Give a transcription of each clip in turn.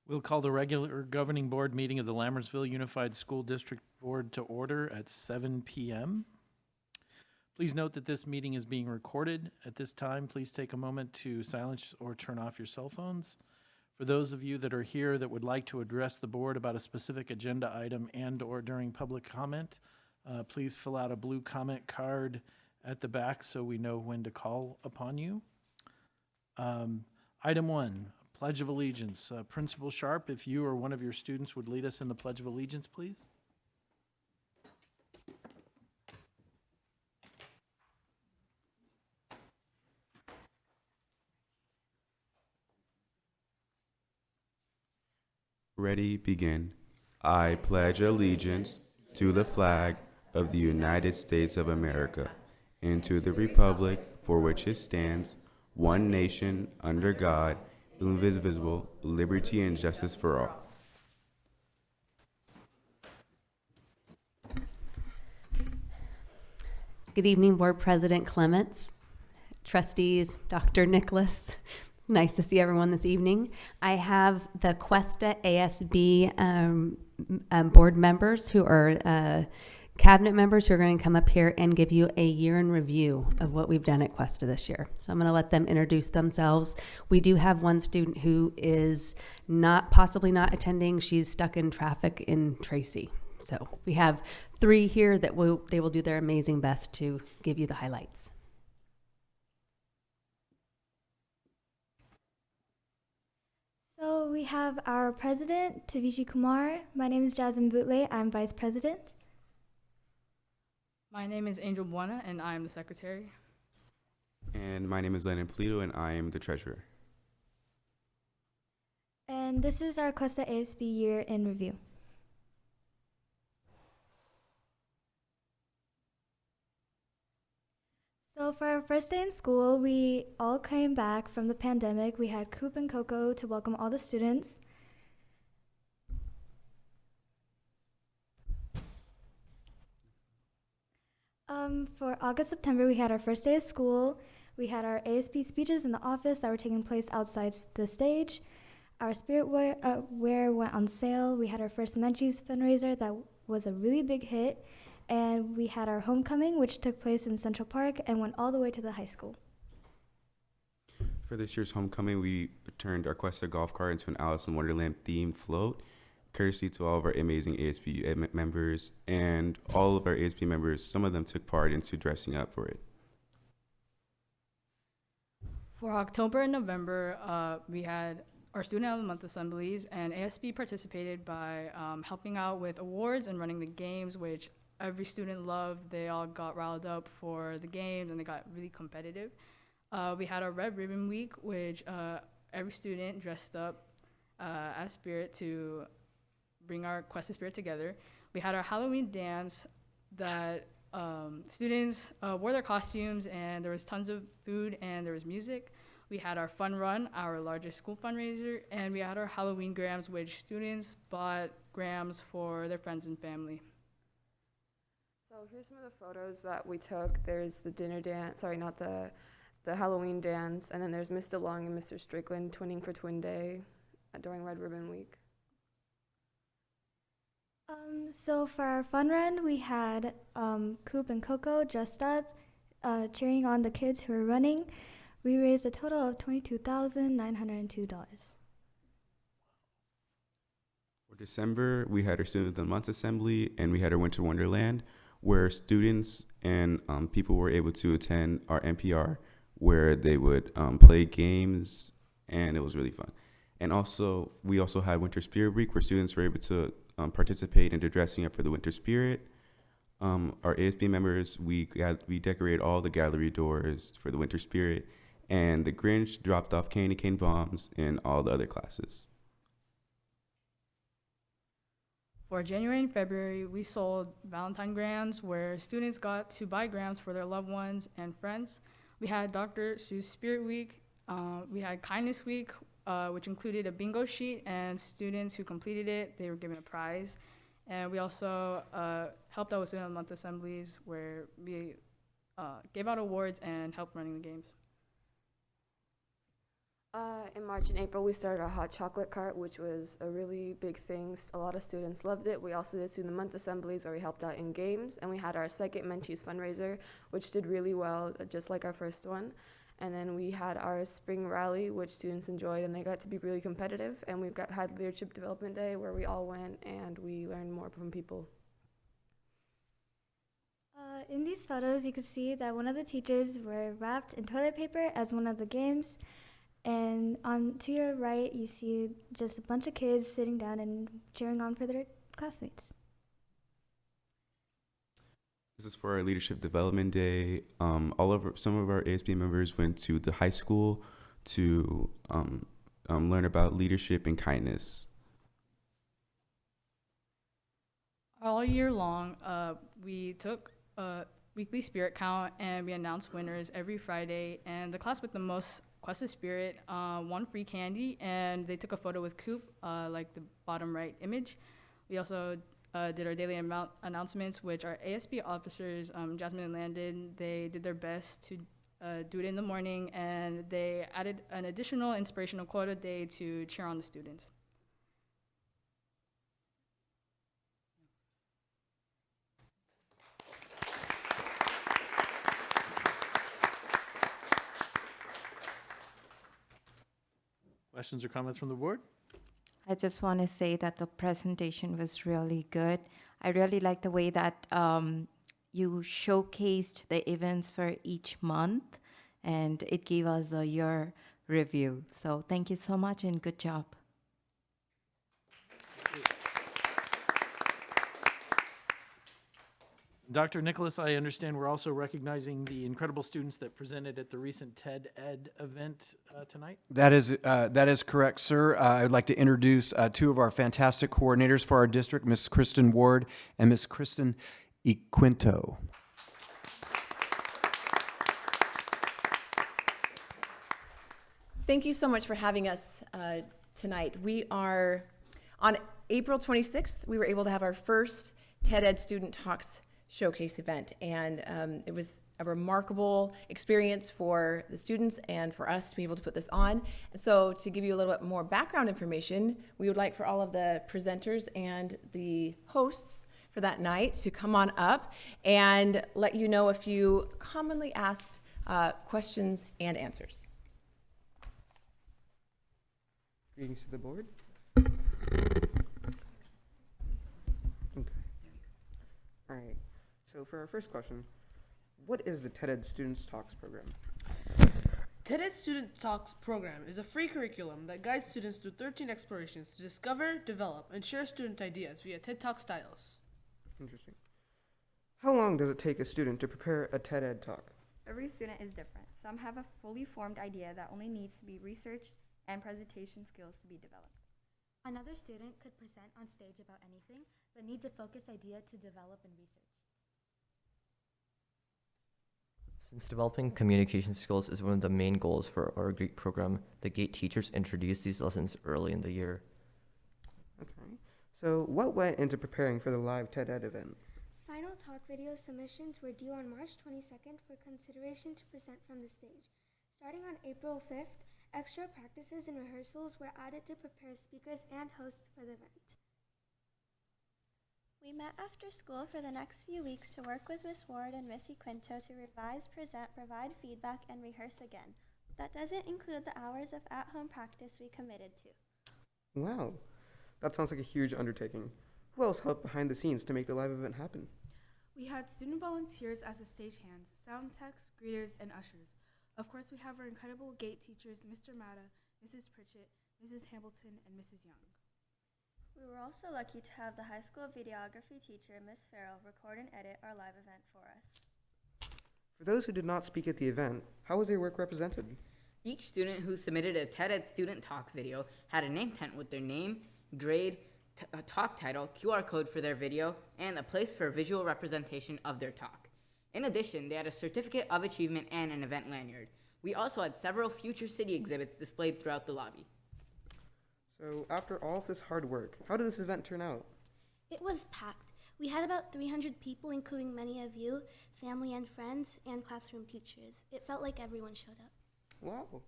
We'll call the regular governing board meeting of the Lammersville Unified School District Board to order at 7 p.m. Please note that this meeting is being recorded. At this time, please take a moment to silence or turn off your cell phones. For those of you that are here that would like to address the board about a specific agenda item and/or during public comment, please fill out a blue comment card at the back so we know when to call upon you. Item 1. Pledge of Allegiance. Principal Sharp, if you or one of your students would lead us in the Pledge of Allegiance, please. Ready, begin. I pledge allegiance to the flag of the United States of America and to the republic for which it stands, one nation, under God, indivisible, liberty and justice for all. Good evening, Board President Clements, trustees, Dr. Nicholas. It's nice to see everyone this evening. I have the Costa ASB board members who are cabinet members who are going to come up here and give you a year in review of what we've done at Costa this year. So I'm going to let them introduce themselves. We do have one student who is possibly not attending. She's stuck in traffic in Tracy. So we have 3 here that they will do their amazing best to give you the highlights. So we have our president, Tavishi Kumar. My name is Jasmine Boutle. I'm vice president. My name is Angel Buena, and I am the secretary. And my name is Lennon Polito, and I am the treasurer. And this is our Costa ASB year in review. So for our first day in school, we all came back from the pandemic. We had Coop and Coco to welcome all the students. For August, September, we had our first day of school. We had our ASB speeches in the office that were taking place outside the stage. Our spirit wear went on sale. We had our first Menchie's fundraiser that was a really big hit. And we had our homecoming, which took place in Central Park and went all the way to the high school. For this year's homecoming, we turned our Costa golf cart into an Alice in Wonderland themed float, courtesy to all of our amazing ASB members and all of our ASB members. Some of them took part into dressing up for it. For October and November, we had our Student of the Month assemblies, and ASB participated by helping out with awards and running the games, which every student loved. They all got riled up for the games, and they got really competitive. We had our Red Ribbon Week, which every student dressed up as Spirit to bring our Quest of Spirit together. We had our Halloween dance that students wore their costumes, and there was tons of food and there was music. We had our Fun Run, our largest school fundraiser, and we had our Halloween grams, which students bought grams for their friends and family. So here's some of the photos that we took. There's the dinner dance, not the Halloween dance, and then there's Mr. DeLong and Mr. Strickland twinning for Twin Day during Red Ribbon Week. So for our fun run, we had Coop and Coco dressed up, cheering on the kids who were running. We raised a total of $22,902. For December, we had our Student of the Month assembly, and we had our Winter Wonderland, where students and people were able to attend our NPR, where they would play games, and it was really fun. And also, we also had Winter Spirit Week, where students were able to participate into dressing up for the Winter Spirit. Our ASB members, we decorated all the gallery doors for the Winter Spirit, and the Grinch dropped off candy cane bombs in all the other classes. For January and February, we sold Valentine grams, where students got to buy grams for their loved ones and friends. We had Dr. Seuss Spirit Week. We had Kindness Week, which included a bingo sheet, and students who completed it, they were given a prize. And we also helped out with Student of the Month assemblies, where we gave out awards and helped running the games. In March and April, we started our hot chocolate cart, which was a really big thing. A lot of students loved it. We also did student month assemblies where we helped out in games, and we had our second Menchie's fundraiser, which did really well, just like our first one. And then we had our spring rally, which students enjoyed, and they got to be really competitive. And we had Leadership Development Day, where we all went and we learned more from people. In these photos, you can see that one of the teachers were wrapped in toilet paper as one of the games. And on to your right, you see just a bunch of kids sitting down and cheering on for their classmates. This is for our Leadership Development Day. Some of our ASB members went to the high school to learn about leadership and kindness. All year long, we took a weekly spirit count and we announced winners every Friday. And the class with the most Costa spirit won free candy, and they took a photo with Coop, like the bottom right image. We also did our daily announcements, which our ASB officers, Jasmine and Landon, they did their best to do it in the morning, and they added an additional inspirational quote a day to cheer on the students. Questions or comments from the board? I just want to say that the presentation was really good. I really like the way that you showcased the events for each month, and it gave us a year review. So thank you so much and good job. Dr. Nicholas, I understand we're also recognizing the incredible students that presented at the recent TED Ed event tonight. That is correct, sir. I'd like to introduce two of our fantastic coordinators for our district, Ms. Kristen Ward and Ms. Kristen Equinto. Thank you so much for having us tonight. We are, on April 26th, we were able to have our first TED Ed Student Talks showcase event, and it was a remarkable experience for the students and for us to be able to put this on. So to give you a little bit more background information, we would like for all of the presenters and the hosts for that night to come on up and let you know a few commonly asked questions and answers. Greetings to the board. Okay. All right. So for our first question, what is the TED Ed Students Talks program? TED Ed Student Talks program is a free curriculum that guides students through 13 explorations to discover, develop, and share student ideas via TED Talk styles. Interesting. How long does it take a student to prepare a TED Ed talk? Every student is different. Some have a fully formed idea that only needs to be researched and presentation skills to be developed. Another student could present on stage about anything, but needs a focused idea to develop and research. Since developing communication skills is one of the main goals for our GATE program, the GATE teachers introduced these lessons early in the year. Okay. So what went into preparing for the live TED Ed event? Final talk video submissions were due on March 22nd for consideration to present from the stage. Starting on April 5th, extra practices and rehearsals were added to prepare speakers and hosts for the event. We met after school for the next few weeks to work with Miss Ward and Miss Equinto to revise, present, provide feedback, and rehearse again. That doesn't include the hours of at-home practice we committed to. Wow. That sounds like a huge undertaking. Who else helped behind the scenes to make the live event happen? We had student volunteers as the stagehands, sound techs, greeters, and ushers. Of course, we have our incredible GATE teachers, Mr. Matta, Mrs. Pritchett, Mrs. Hamilton, and Mrs. Young. We were also lucky to have the high school videography teacher, Miss Farrell, record and edit our live event for us. For those who did not speak at the event, how was their work represented? Each student who submitted a TED Ed student talk video had a name tent with their name, grade, a talk title, QR code for their video, and a place for a visual representation of their talk. In addition, they had a certificate of achievement and an event lanyard. We also had several future city exhibits displayed throughout the lobby. So after all of this hard work, how did this event turn out? It was packed. We had about 300 people, including many of you, family and friends, and classroom teachers. It felt like everyone showed up. Wow.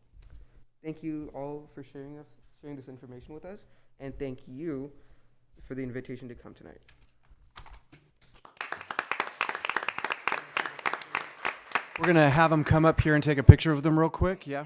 Thank you all for sharing this information with us, and thank you for the invitation to come tonight. We're going to have them come up here and take a picture of them real quick. Yeah.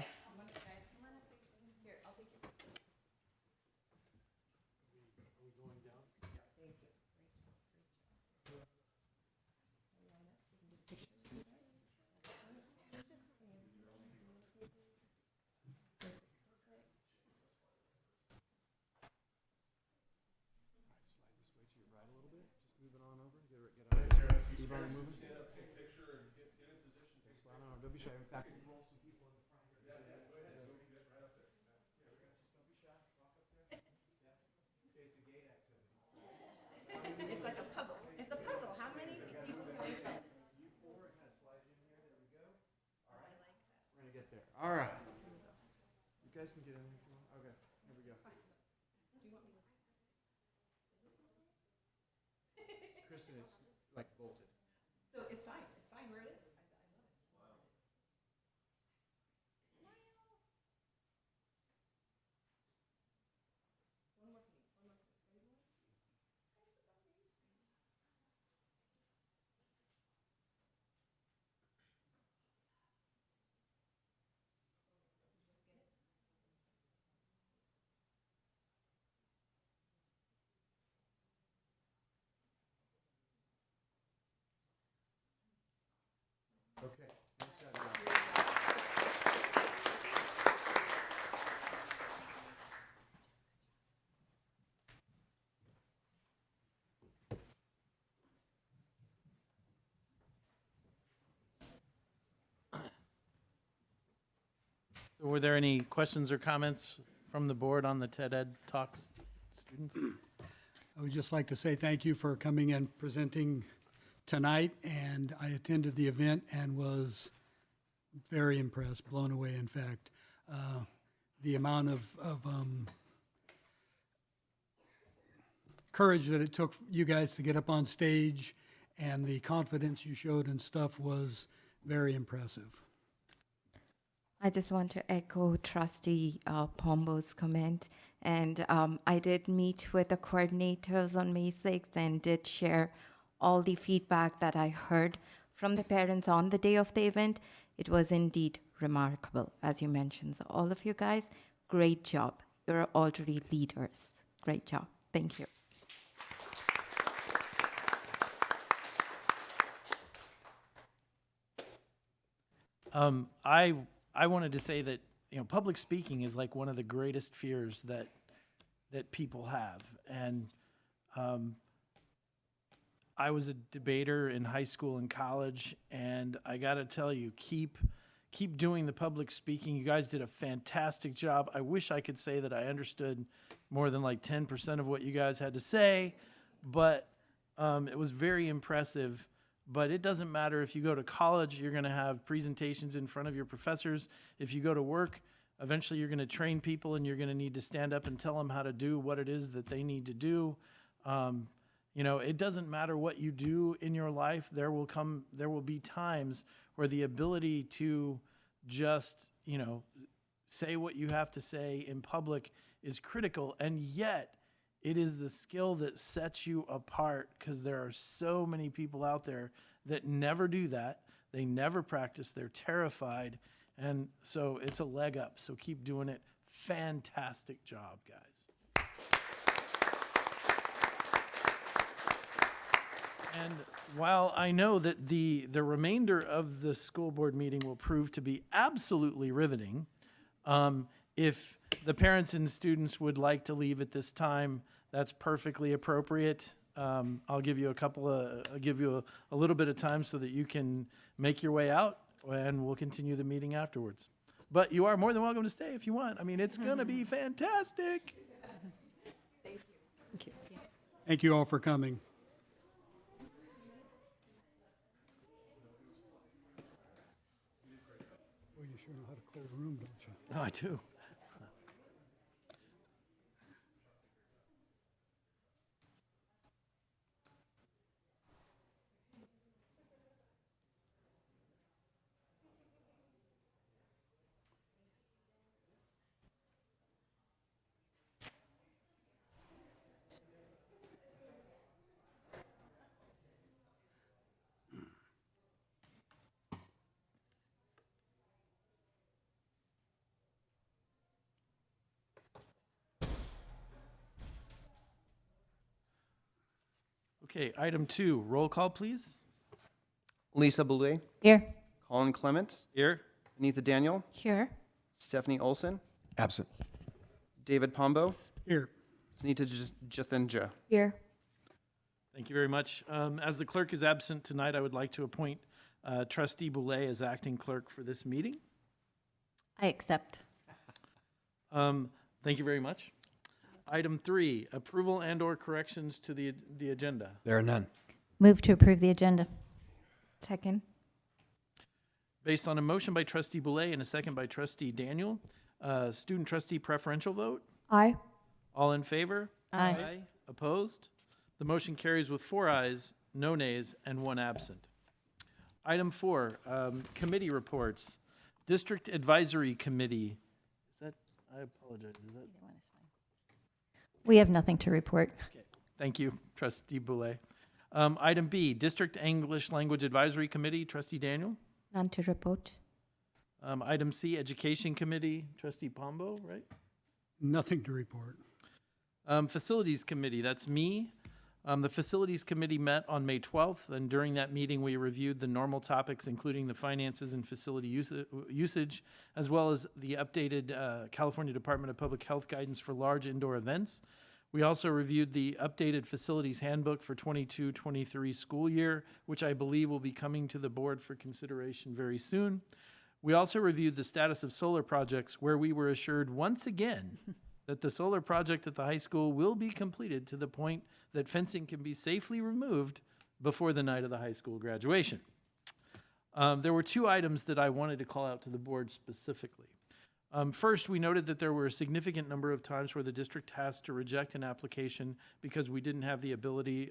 It's like a puzzle. It's a puzzle. How many people can we fit? We're going to get there. All right. You guys can get in if you want. Okay, here we go. Kristen, it's like bolted. So it's fine. It's fine where it is. Okay. Nice job, guys. So were there any questions or comments from the board on the TED Ed Talks students? I would just like to say thank you for coming and presenting tonight, and I attended the event and was very impressed, blown away, in fact. The amount of courage that it took you guys to get up on stage and the confidence you showed and stuff was very impressive. I just want to echo Trustee Pombo's comment. And I did meet with the coordinators on May 6th and did share all the feedback that I heard from the parents on the day of the event. It was indeed remarkable, as you mentioned. So all of you guys, great job. You're already leaders. Great job. Thank you. I wanted to say that, you know, public speaking is like one of the greatest fears that people have. And I was a debater in high school and college, and I got to tell you, keep doing the public speaking. You guys did a fantastic job. I wish I could say that I understood more than like 10% of what you guys had to say, but it was very impressive. But it doesn't matter if you go to college, you're going to have presentations in front of your professors. If you go to work, eventually you're going to train people and you're going to need to stand up and tell them how to do what it is that they need to do. You know, it doesn't matter what you do in your life. There will be times where the ability to just, you know, say what you have to say in public is critical. And yet it is the skill that sets you apart, because there are so many people out there that never do that. They never practice. They're terrified. And so it's a leg up. So keep doing it. Fantastic job, guys. And while I know that the remainder of the school board meeting will prove to be absolutely riveting, if the parents and students would like to leave at this time, that's perfectly appropriate. I'll give you a little bit of time so that you can make your way out, and we'll continue the meeting afterwards. But you are more than welcome to stay if you want. I mean, it's gonna be fantastic. Thank you. Thank you all for coming. Well, you sure know how to close a room, don't you? Oh, I do. Okay, item 2, roll call, please. Lisa Boulay, Here. Colin Clements, Here. Anita Daniel, Here. Stephanie Olson, Absent. David Pombo, Here. Sunita Jathinja. Here. Thank you very much. As the clerk is absent tonight, I would like to appoint Trustee Boulay as acting clerk for this meeting. I accept. Thank you very much. Item 3, approval and/or corrections to the agenda. There are none. Move to approve the agenda. Second. Based on a motion by Trustee Boulay and a second by Trustee Daniel, student trustee preferential vote. Aye. All in favor? Aye. Opposed? The motion carries with 4 ayes, no nays, and 1 absent. Item 4, committee reports. District Advisory Committee. Is that, I apologize, is that? We have nothing to report. Okay. Thank you, Trustee Boulay. Item B, District English Language Advisory Committee, Trustee Daniel. None to report. Item C, Education Committee, Trustee Pombo, right? Nothing to report. Facilities Committee, that's me. The Facilities Committee met on May 12th, and during that meeting, we reviewed the normal topics, including the finances and facility usage, as well as the updated California Department of Public Health guidance for large indoor events. We also reviewed the updated Facilities Handbook for 22-23 school year, which I believe will be coming to the board for consideration very soon. We also reviewed the status of solar projects, where we were assured once again that the solar project at the high school will be completed to the point that fencing can be safely removed before the night of the high school graduation. There were 2 items that I wanted to call out to the board specifically. First, we noted that there were a significant number of times where the district has to reject an application because we didn't have the availability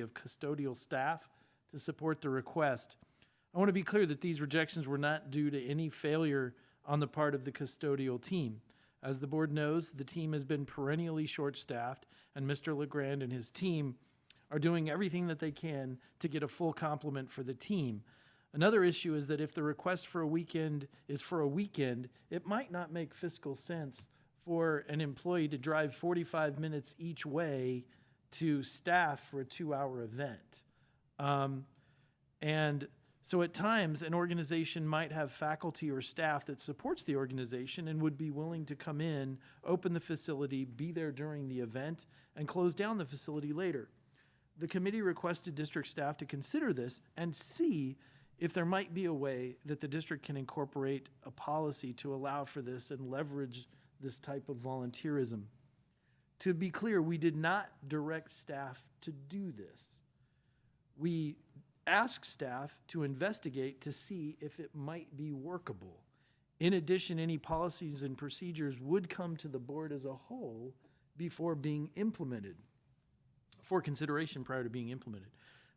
of custodial staff to support the request. I want to be clear that these rejections were not due to any failure on the part of the custodial team. As the board knows, the team has been perennially short-staffed, and Mr. LeGrand and his team are doing everything that they can to get a full complement for the team. Another issue is that if the request for a weekend is for a weekend, it might not make fiscal sense for an employee to drive 45 minutes each way to staff for a 2-hour event. And so at times, an organization might have faculty or staff that supports the organization and would be willing to come in, open the facility, be there during the event, and close down the facility later. The committee requested district staff to consider this and see if there might be a way that the district can incorporate a policy to allow for this and leverage this type of volunteerism. To be clear, we did not direct staff to do this. We asked staff to investigate to see if it might be workable. In addition, any policies and procedures would come to the board as a whole before being implemented, for consideration prior to being implemented.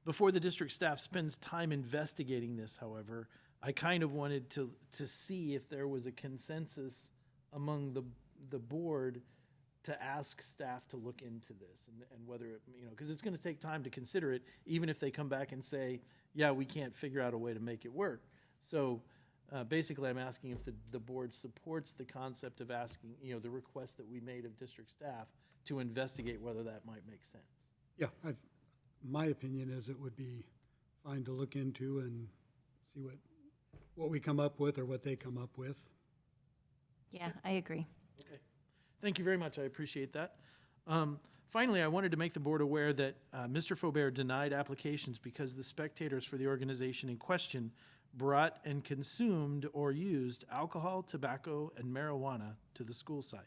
Before the district staff spends time investigating this, however, I kind of wanted to see if there was a consensus among the board to ask staff to look into this and whether it, because it's going to take time to consider it, even if they come back and say, yeah, we can't figure out a way to make it work. So basically, I'm asking if the board supports the concept of asking, the request that we made of district staff to investigate whether that might make sense. Yeah, my opinion is it would be fine to look into and see what we come up with or what they come up with. Yeah, I agree. Okay. Thank you very much. I appreciate that. Finally, I wanted to make the board aware that Mr. Faubert denied applications because the spectators for the organization in question brought and consumed or used alcohol, tobacco, and marijuana to the school site.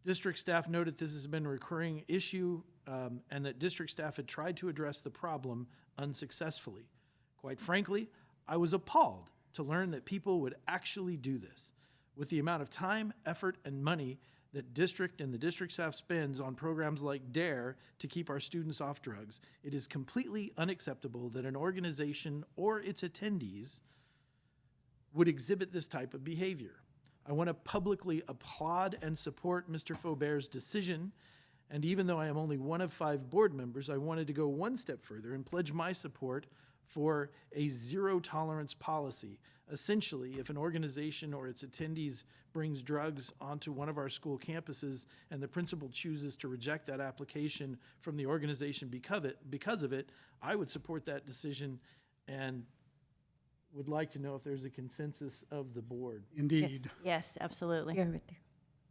District staff noted this has been a recurring issue and that district staff had tried to address the problem unsuccessfully. Quite frankly, I was appalled to learn that people would actually do this. With the amount of time, effort, and money that district and the district staff spends on programs like DARE to keep our students off drugs, it is completely unacceptable that an organization or its attendees would exhibit this type of behavior. I want to publicly applaud and support Mr. Faubert's decision, and even though I am only one of 5 board members, I wanted to go one step further and pledge my support for a zero tolerance policy. Essentially, if an organization or its attendees brings drugs onto one of our school campuses and the principal chooses to reject that application from the organization because of it, I would support that decision and would like to know if there's a consensus of the board. Indeed. Yes, absolutely. Here with you.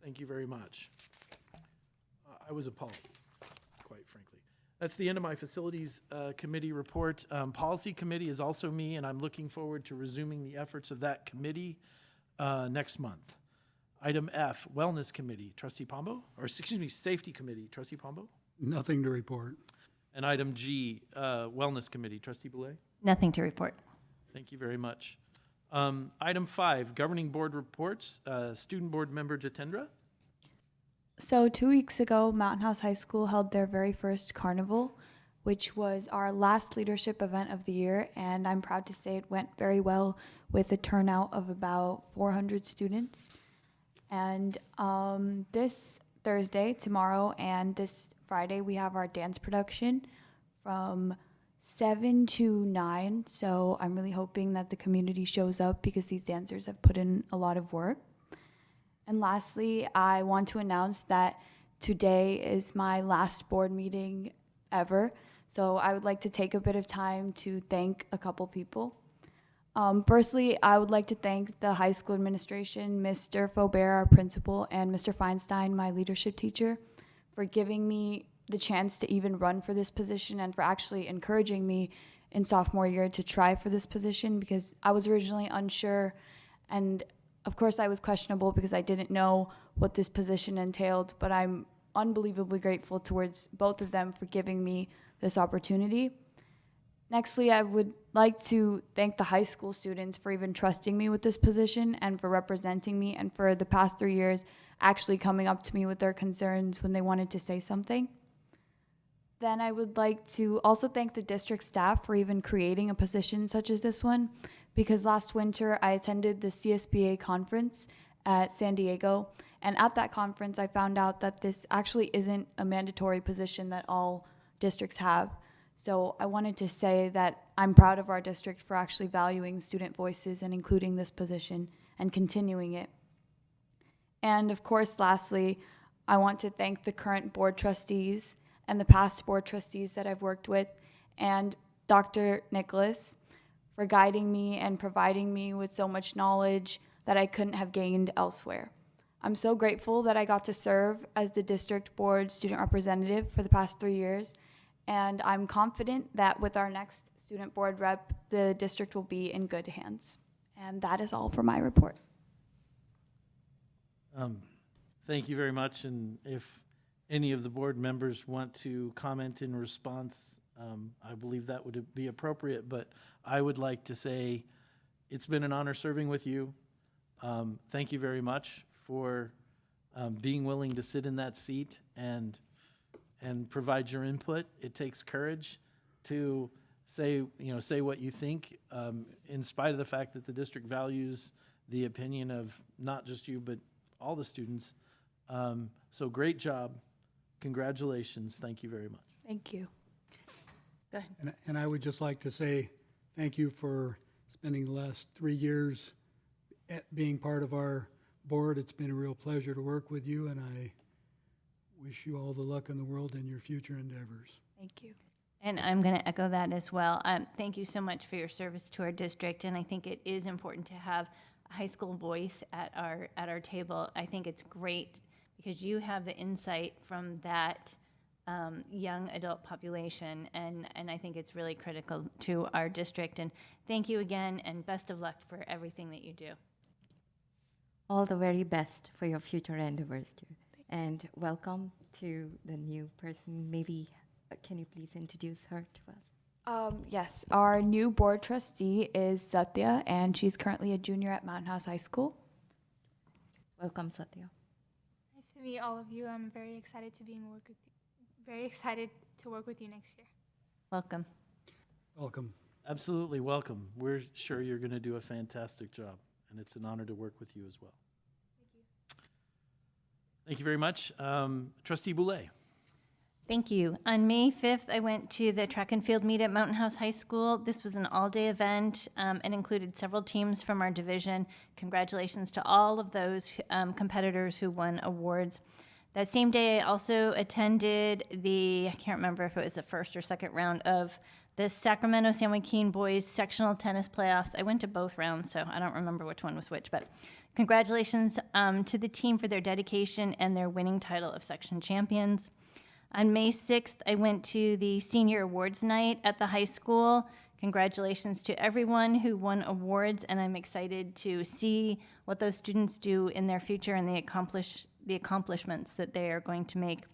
Thank you very much. I was appalled, quite frankly. That's the end of my Facilities Committee report. Policy Committee is also me, and I'm looking forward to resuming the efforts of that committee next month. Item F, Wellness Committee, Trustee Pombo, or excuse me, Safety Committee, Trustee Pombo. Nothing to report. And item G, Wellness Committee, Trustee Boulay. Nothing to report. Thank you very much. Item 5, Governing Board reports, Student Board Member Jatendra. So 2 weeks ago, Mountain House High School held their very first carnival, which was our last leadership event of the year, and I'm proud to say it went very well with a turnout of about 400 students. And this Thursday, tomorrow, and this Friday, we have our dance production from 7 to 9, so I'm really hoping that the community shows up because these dancers have put in a lot of work. And lastly, I want to announce that today is my last board meeting ever. So I would like to take a bit of time to thank a couple people. Firstly, I would like to thank the high school administration, Mr. Faubert, our principal, and Mr. Feinstein, my leadership teacher, for giving me the chance to even run for this position and for actually encouraging me in sophomore year to try for this position because I was originally unsure, and of course, I was questionable because I didn't know what this position entailed, but I'm unbelievably grateful towards both of them for giving me this opportunity. Nextly, I would like to thank the high school students for even trusting me with this position and for representing me and for the past 3 years actually coming up to me with their concerns when they wanted to say something. Then I would like to also thank the district staff for even creating a position such as this one, because last winter I attended the CSBA conference at San Diego, and at that conference I found out that this actually isn't a mandatory position that all districts have. So I wanted to say that I'm proud of our district for actually valuing student voices and including this position and continuing it. And of course, lastly, I want to thank the current board trustees and the past board trustees that I've worked with, and Dr. Nicholas for guiding me and providing me with so much knowledge that I couldn't have gained elsewhere. I'm so grateful that I got to serve as the district board student representative for the past 3 years, and I'm confident that with our next student board rep, the district will be in good hands. And that is all for my report. Thank you very much, and if any of the board members want to comment in response, I believe that would be appropriate, but I would like to say it's been an honor serving with you. Thank you very much for being willing to sit in that seat and provide your input. It takes courage to say what you think, in spite of the fact that the district values the opinion of not just you, but all the students. So great job. Congratulations. Thank you very much. Thank you. Go ahead. And I would just like to say thank you for spending the last 3 years being part of our board. It's been a real pleasure to work with you, and I wish you all the luck in the world in your future endeavors. Thank you. And I'm going to echo that as well. Thank you so much for your service to our district, and I think it is important to have a high school voice at our table. I think it's great because you have the insight from that young adult population, and I think it's really critical to our district. And thank you again, and best of luck for everything that you do. All the very best for your future endeavors, dear. And welcome to the new person. Maybe can you please introduce her to us? Yes, our new board trustee is Satya, and she's currently a junior at Mountain House High School. Welcome, Satya. Nice to meet all of you. I'm very excited to work with you next year. Welcome. Welcome. Absolutely welcome. We're sure you're going to do a fantastic job, and it's an honor to work with you as well. Thank you. Thank you very much. Trustee Boulay. Thank you. On May 5th, I went to the track and field meet at Mountain House High School. This was an all-day event and included several teams from our division. Congratulations to all of those competitors who won awards. That same day, I also attended I can't remember if it was the first or second round of the Sacramento San Joaquin boys sectional tennis playoffs. I went to both rounds, so I don't remember which one was which, but congratulations to the team for their dedication and their winning title of section champions. On May 6th, I went to the Senior Awards Night at the high school. Congratulations to everyone who won awards, and I'm excited to see what those students do in their future and the accomplishments that they are going to make.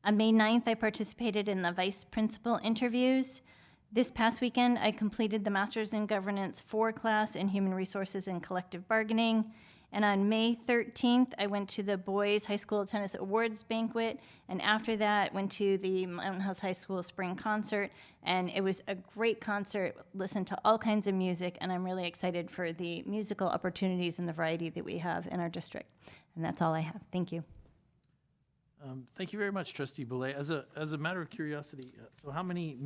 On May 9th, I participated in the vice principal interviews. This past weekend, I completed the Master's in Governance 4 class in Human Resources and Collective Bargaining. And on May 13th, I went to the Boys High School Tennis Awards Banquet, and after that, went to the Mountain House High School Spring Concert, and it was a great concert, listened to all kinds of music, and I'm really excited for the musical opportunities and the variety that we have in our district. And that's all I have. Thank you. Thank you very much, Trustee Boulay. As a matter of curiosity, so how many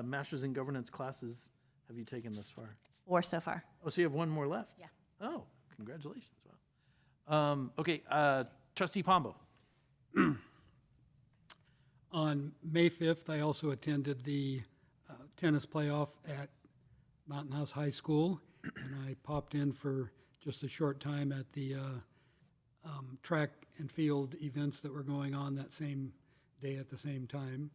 Masters in Governance classes have you taken thus far? 4 so far. Oh, so you have one more left? Yeah. Oh, congratulations. Wow. Okay, Trustee Pombo. On May 5th, I also attended the tennis playoff at Mountain House High School, and I popped in for just a short time at the track and field events that were going on that same day at the same time.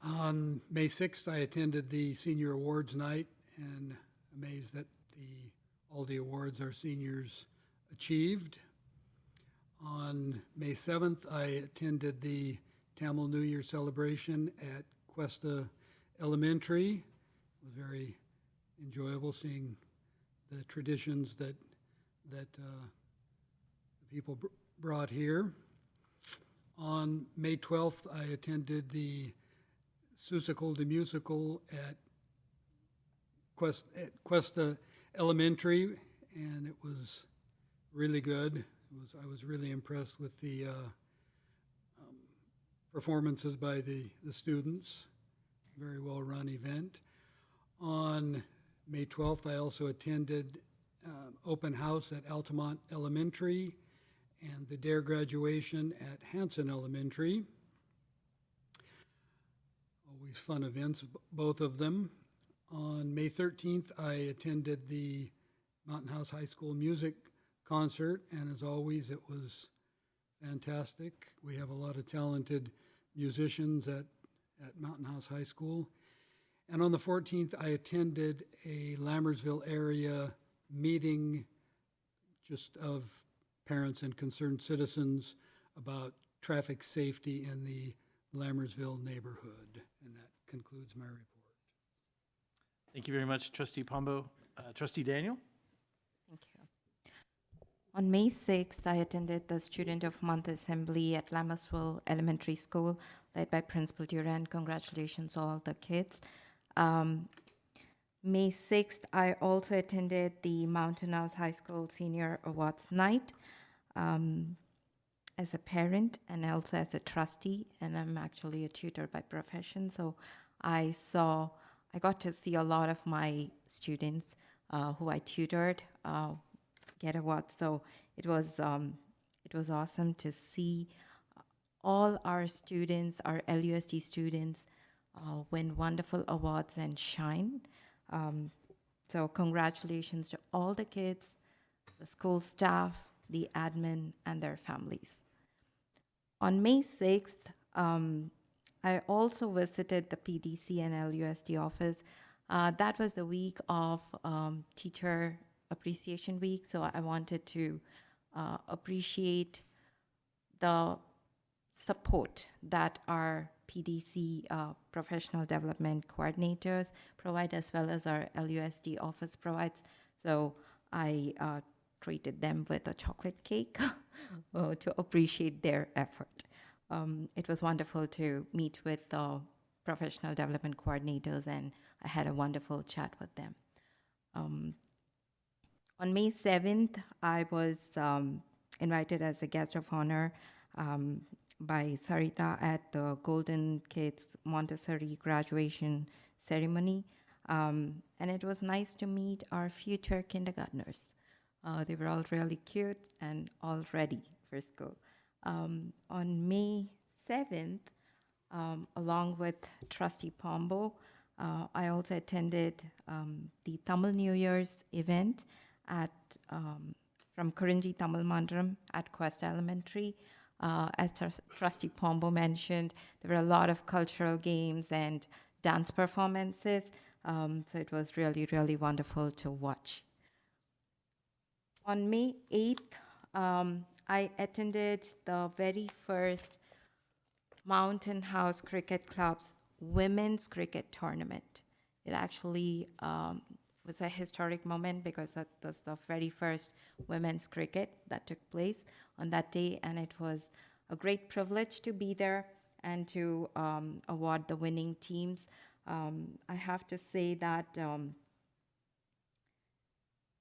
On May 6th, I attended the Senior Awards Night, and amazed that all the awards our seniors achieved. On May 7th, I attended the Tamil New Year celebration at Costa Elementary. It was very enjoyable seeing the traditions that the people brought here. On May 12th, I attended the Susical de Musical at Costa Elementary, and it was really good. I was really impressed with the performances by the students. Very well-run event. On May 12th, I also attended open house at Altamont Elementary and the DARE graduation at Hanson Elementary. Always fun events, both of them. On May 13th, I attended the Mountain House High School music concert, and as always, it was fantastic. We have a lot of talented musicians at Mountain House High School. And on the 14th, I attended a Lammersville area meeting just of parents and concerned citizens about traffic safety in the Lammersville neighborhood. And that concludes my report. Thank you very much, Trustee Pombo. Trustee Daniel? Thank you. On May 6th, I attended the Student of Month Assembly at Lammersville Elementary School, led by Principal Duran. Congratulations, all the kids. May 6th, I also attended the Mountain House High School Senior Awards Night as a parent and also as a trustee, and I'm actually a tutor by profession, so I got to see a lot of my students who I tutored get awards. So it was awesome to see all our students, our LUSD students, win wonderful awards and shine. So congratulations to all the kids, the school staff, the admin, and their families. On May 6th, I also visited the PDC and LUSD office. That was the week of Teacher Appreciation Week, so I wanted to appreciate the support that our PDC professional development coordinators provide, as well as our LUSD office provides. So I treated them with a chocolate cake to appreciate their effort. It was wonderful to meet with the professional development coordinators, and I had a wonderful chat with them. On May 7th, I was invited as a guest of honor by Sarita at the Golden Kids Montessori graduation ceremony. And it was nice to meet our future kindergartners. They were all really cute and all ready for school. On May 7th, along with Trustee Pombo, I also attended the Tamil New Year's event at from Kurinji Tamil Mandram at Costa Elementary. As Trustee Pombo mentioned, there were a lot of cultural games and dance performances, so it was really, really wonderful to watch. On May 8th, I attended the very first Mountain House Cricket Club's women's cricket tournament. It actually was a historic moment because that was the very first women's cricket that took place on that day, and it was a great privilege to be there and to award the winning teams. I have to say that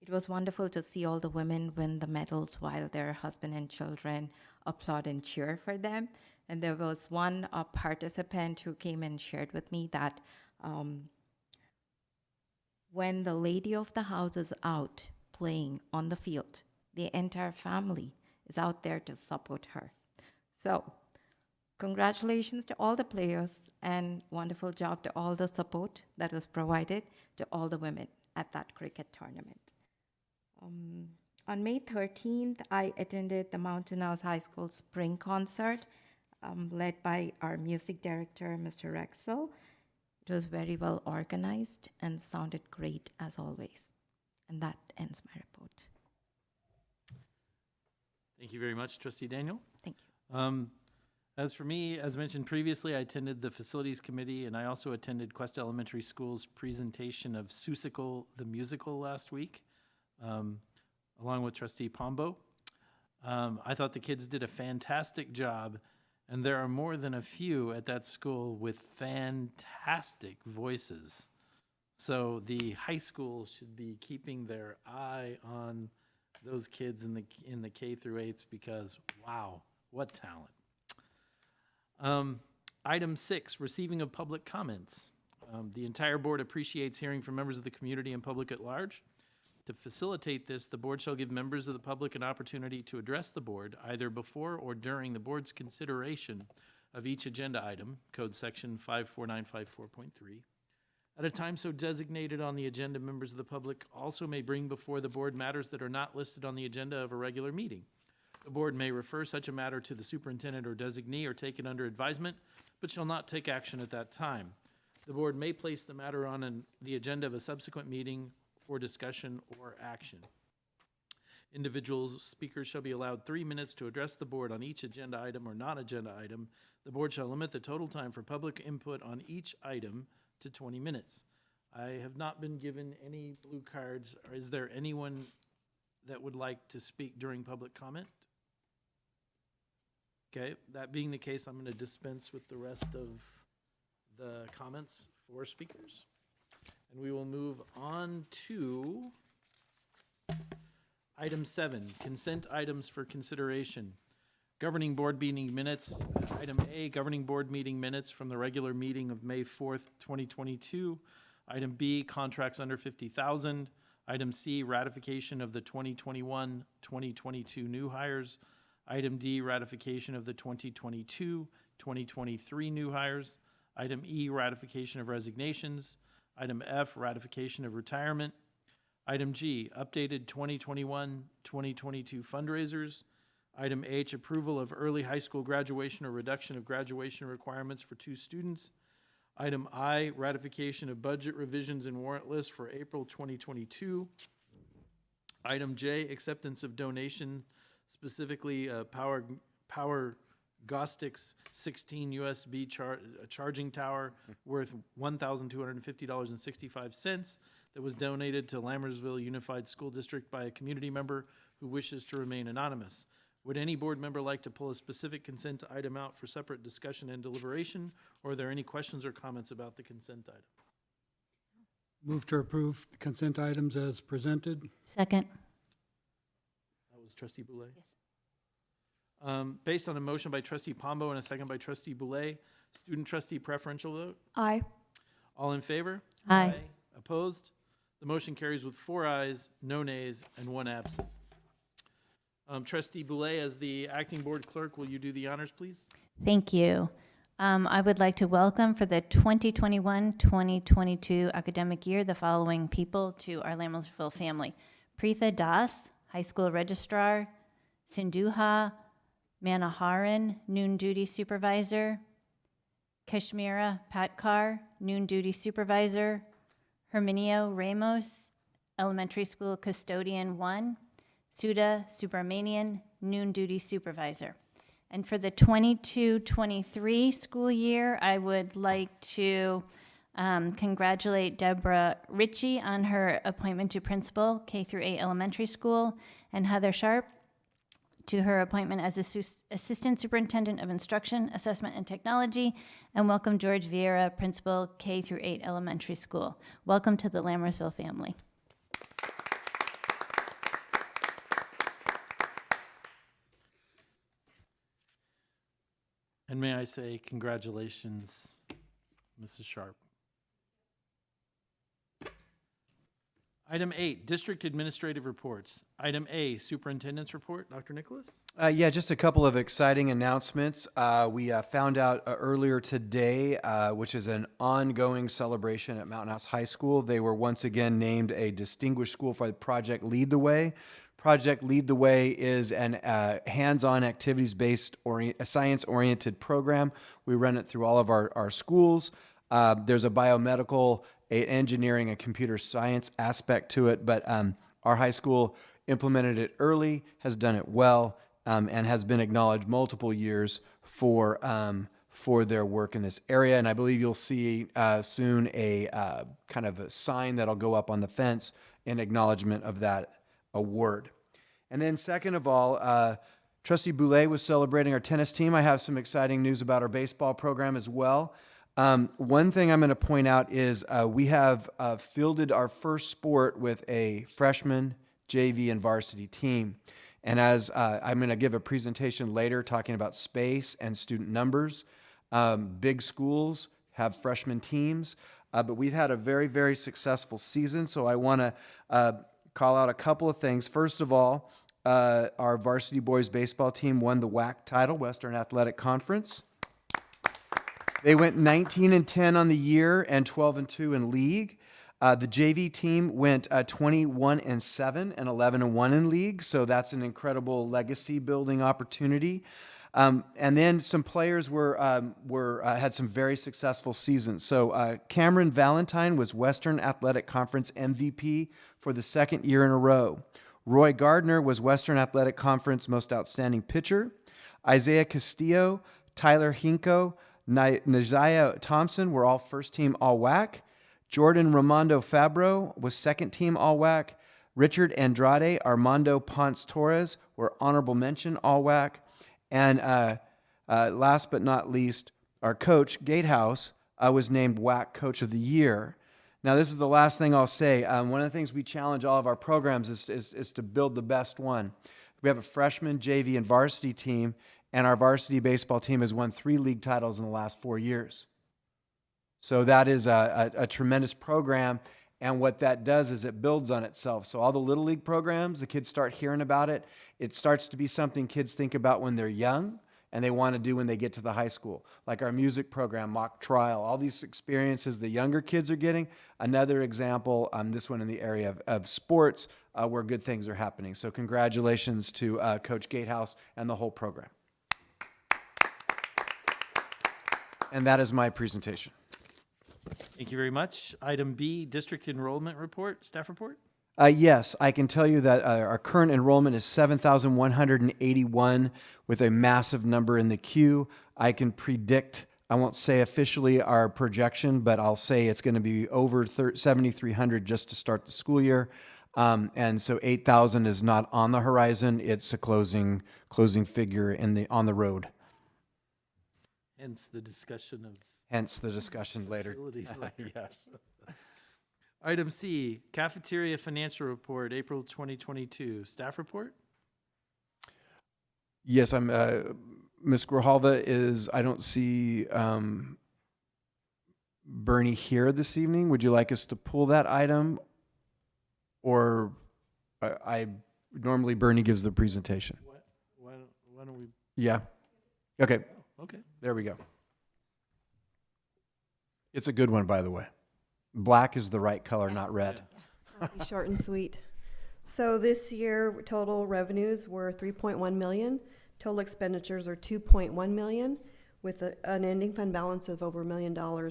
it was wonderful to see all the women win the medals while their husband and children applaud and cheer for them. And there was one participant who came and shared with me that when the lady of the house is out playing on the field, the entire family is out there to support her. So, congratulations to all the players and wonderful job to all the support that was provided to all the women at that cricket tournament. On May 13th, I attended the Mountain House High School Spring Concert led by our music director, Mr. Rexel. It was very well organized and sounded great as always. And that ends my report. Thank you very much, Trustee Daniel. Thank you. As for me, as mentioned previously, I attended the Facilities Committee, and I also attended Quest Elementary School's presentation of Seussical the Musical last week, along with Trustee Pombo. I thought the kids did a fantastic job, and there are more than a few at that school with fantastic voices. So the high school should be keeping their eye on those kids in the K through 8s because, wow, what talent. Item 6, receiving of public comments. The entire board appreciates hearing from members of the community and public at large. To facilitate this, the board shall give members of the public an opportunity to address the board either before or during the board's consideration of each agenda item, code section 54954.3. At a time so designated on the agenda, members of the public also may bring before the board matters that are not listed on the agenda of a regular meeting. The board may refer such a matter to the superintendent or designee or take it under advisement, but shall not take action at that time. The board may place the matter on the agenda of a subsequent meeting for discussion or action. Individual speakers shall be allowed 3 minutes to address the board on each agenda item or non-agenda item. The board shall limit the total time for public input on each item to 20 minutes. I have not been given any blue cards. Is there anyone that would like to speak during public comment? Okay, that being the case, I'm going to dispense with the rest of the comments for speakers. And we will move on to item 7, consent items for consideration. Governing board meeting minutes. Item A, governing board meeting minutes from the regular meeting of May 4th, 2022. Item B, contracts under $50,000. Item C, ratification of the 2021-2022 new hires. Item D, ratification of the 2022-2023 new hires. Item E, ratification of resignations. Item F, ratification of retirement. Item G, updated 2021-2022 fundraisers. Item H, approval of early high school graduation or reduction of graduation requirements for 2 students. Item I, ratification of budget revisions and warrant lists for April 2022. Item J, acceptance of donation, specifically Power Gostics 16 USB charging tower worth $1,250.65 that was donated to Lammersville Unified School District by a community member who wishes to remain anonymous. Would any board member like to pull a specific consent item out for separate discussion and deliberation, or are there any questions or comments about the consent item? Move to approve the consent items as presented. Second. That was Trustee Boulay? Yes. Based on a motion by trustee Pombo and a second by trustee Boulay, student trustee preferential vote. Aye. All in favor? Aye. Opposed? The motion carries with 4 ayes, no nays, and 1 absent. Trustee Boulay, as the acting board clerk, will you do the honors, please? Thank you. I would like to welcome for the 2021-2022 academic year the following people to our Lammersville family. Preetha Das, high school registrar. Sindhuha Manoharan, noon duty supervisor. Kashmira Patkar, noon duty supervisor. Herminio Ramos, elementary school custodian 1. Sudha Subramanian, noon duty supervisor. And for the 22-23 school year, I would like to congratulate Deborah Ritchie on her appointment to principal, K-8 elementary school, and Heather Sharp to her appointment as Assistant Superintendent of Instruction, Assessment, and Technology, and welcome George Vieira, Principal, K-8 elementary school. Welcome to the Lammersville family. And may I say congratulations, Mrs. Sharp. Item 8, District Administrative Reports. Item A, Superintendent's Report. Dr. Nicholas? Yeah, just a couple of exciting announcements. We found out earlier today, which is an ongoing celebration at Mountain House High School. They were once again named a distinguished school for Project Lead the Way. Project Lead the Way is an hands-on activities-based science-oriented program. We run it through all of our schools. There's a biomedical, engineering, and computer science aspect to it, but our high school implemented it early, has done it well, and has been acknowledged multiple years for their work in this area. And I believe you'll see soon a kind of a sign that'll go up on the fence in acknowledgement of that award. And then second of all, Trustee Boulay was celebrating our tennis team. I have some exciting news about our baseball program as well. One thing I'm going to point out is we have fielded our first sport with a freshman, JV, and varsity team. And as I'm going to give a presentation later talking about space and student numbers, big schools have freshman teams, but we've had a very, very successful season. So I want to call out a couple of things. First of all, our varsity boys baseball team won the WAC title, Western Athletic Conference. They went 19-10 on the year and 12-2 in league. The JV team went 21-7 and 11-1 in league, so that's an incredible legacy building opportunity. And then some players had some very successful seasons. So Cameron Valentine was Western Athletic Conference MVP for the second year in a row. Roy Gardner was Western Athletic Conference Most Outstanding Pitcher. Isaiah Castillo, Tyler Hinko, Naziah Thompson were all first team All-WAC. Jordan Ramondo Fabro was second team All-WAC. Richard Andrade, Armando Ponce Torres were honorable mention All-WAC. And last but not least, our coach, Gatehouse, was named WAC Coach of the Year. Now, this is the last thing I'll say. One of the things we challenge all of our programs is to build the best one. We have a freshman, JV, and varsity team, and our varsity baseball team has won 3 league titles in the last 4 years. So that is a tremendous program, and what that does is it builds on itself. So all the Little League programs, the kids start hearing about it. It starts to be something kids think about when they're young, and they want to do when they get to the high school. Like our music program, mock trial, all these experiences the younger kids are getting. Another example, this one in the area of sports, where good things are happening. So congratulations to Coach Gatehouse and the whole program. And that is my presentation. Thank you very much. Item B, District Enrollment Report, Staff Report. Yes, I can tell you that our current enrollment is 7,181 with a massive number in the queue. I can predict, I won't say officially our projection, but I'll say it's going to be over 7,300 just to start the school year. And so 8,000 is not on the horizon. It's a closing figure on the road. Hence the discussion later. Facilities later. Yes. Item C, Cafeteria Financial Report, April 2022. Staff report? Yes, I'm, Ms. Grijalva is, I don't see Bernie here this evening. Would you like us to pull that item? Or normally Bernie gives the presentation. Why don't we? Yeah. Okay. Okay. There we go. It's a good one, by the way. Black is the right color, not red. I'll be short and sweet. So this year, total revenues were 3.1 million. Total expenditures are 2.1 million, with an ending fund balance of over $1 million,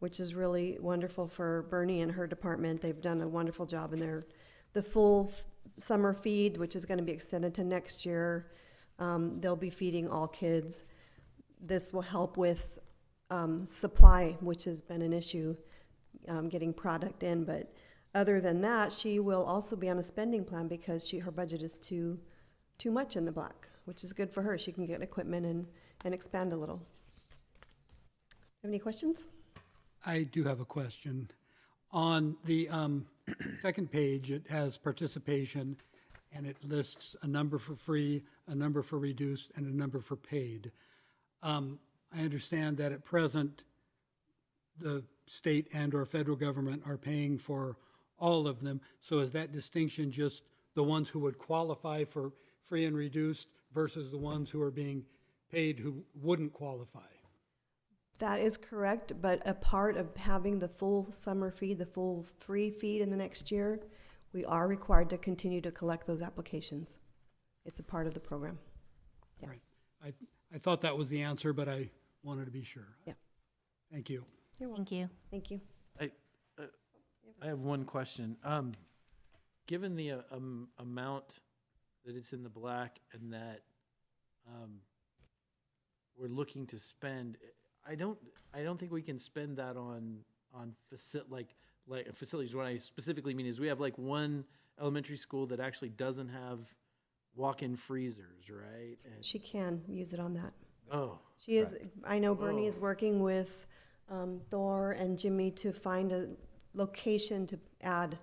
which is really wonderful for Bernie and her department. They've done a wonderful job in the full summer feed, which is going to be extended to next year. They'll be feeding all kids. This will help with supply, which has been an issue, getting product in. But other than that, she will also be on a spending plan because her budget is too much in the black, which is good for her. She can get equipment and expand a little. Have any questions? I do have a question. On the second page, it has participation, and it lists a number for free, a number for reduced, and a number for paid. I understand that at present, the state and/or federal government are paying for all of them. So is that distinction just the ones who would qualify for free and reduced versus the ones who are being paid who wouldn't qualify? That is correct, but a part of having the full summer feed, the full free feed in the next year, we are required to continue to collect those applications. It's a part of the program. Yeah. Right. I thought that was the answer, but I wanted to be sure. Yeah. Thank you. You're welcome. Thank you. Thank you. I have one question. Given the amount that it's in the black and that we're looking to spend, I don't think we can spend that on facilities. What I specifically mean is we have like one elementary school that actually doesn't have walk-in freezers, right? And She can use it on that. oh, She is. right. I know Bernie is working with Thor and Jimmy to find a location to add.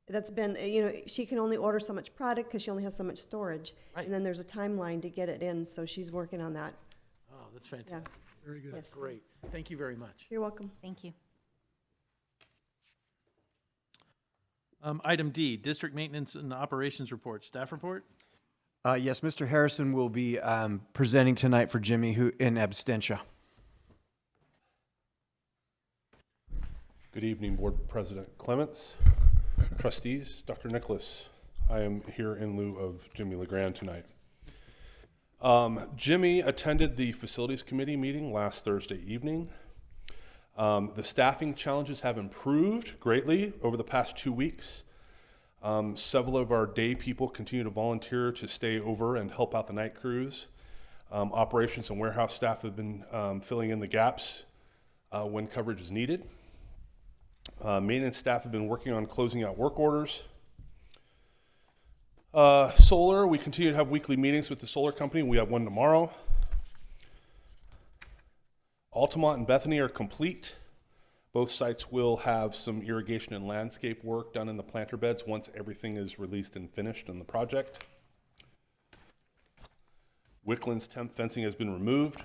That's been, she can only order so much product because she only has so much storage. Right. And then there's a timeline to get it in, so she's working on that. Oh, that's fantastic. Very good. That's great. Thank you very much. You're welcome. Thank you. Item D, District Maintenance and Operations Report. Staff report? Yes, Mr. Harrison will be presenting tonight for Jimmy, who in absentia. Good evening, Board President Clements, trustees, Dr. Nicholas. I am here in lieu of Jimmy LeGrand tonight. Jimmy attended the Facilities Committee meeting last Thursday evening. The staffing challenges have improved greatly over the past 2 weeks. Several of our day people continue to volunteer to stay over and help out the night crews. Operations and warehouse staff have been filling in the gaps when coverage is needed. Maintenance staff have been working on closing out work orders. Solar, we continue to have weekly meetings with the solar company. We have one tomorrow. Altamont and Bethany are complete. Both sites will have some irrigation and landscape work done in the planter beds once everything is released and finished in the project. Wickland's temp fencing has been removed.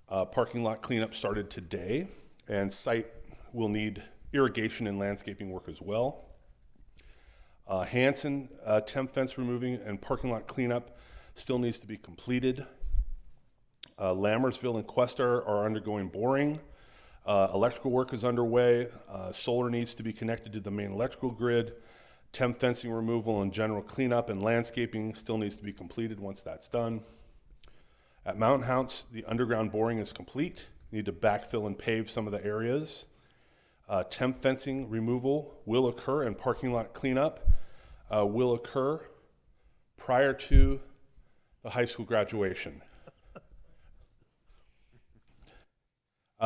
Parking lot cleanup started today, and site will need irrigation and landscaping work as well. Hanson temp fence removing and parking lot cleanup still needs to be completed. Lammersville and Costa are undergoing boring. Electrical work is underway. Solar needs to be connected to the main electrical grid. Temp fencing removal and general cleanup and landscaping still needs to be completed once that's done. At Mountain House, the underground boring is complete. Need to backfill and pave some of the areas. Temp fencing removal will occur and parking lot cleanup will occur prior to the high school graduation.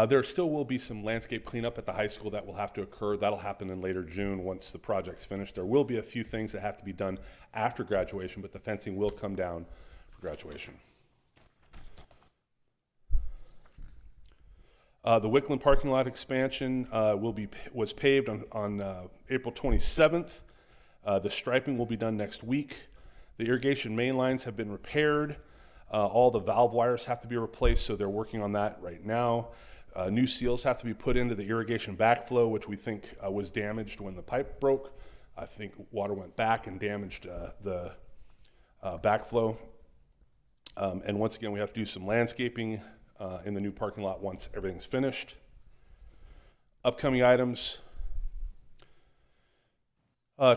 There still will be some landscape cleanup at the high school that will have to occur. That'll happen in later June once the project's finished. There will be a few things that have to be done after graduation, but the fencing will come down for graduation. The Wickland parking lot expansion was paved on April 27th. The striping will be done next week. The irrigation main lines have been repaired. All the valve wires have to be replaced, so they're working on that right now. New seals have to be put into the irrigation backflow, which we think was damaged when the pipe broke. I think water went back and damaged the backflow. And once again, we have to do some landscaping in the new parking lot once everything's finished. Upcoming items.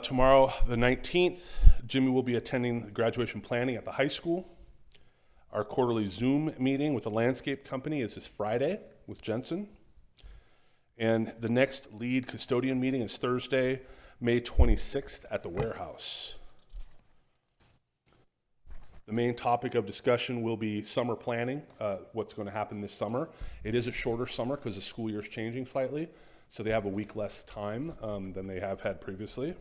Tomorrow, the 19th, Jimmy will be attending graduation planning at the high school. Our quarterly Zoom meeting with the landscape company is this Friday with Jensen. And the next lead custodian meeting is Thursday, May 26th at the warehouse. The main topic of discussion will be summer planning, what's going to happen this summer. It is a shorter summer because the school year is changing slightly, so they have a week less time than they have had previously.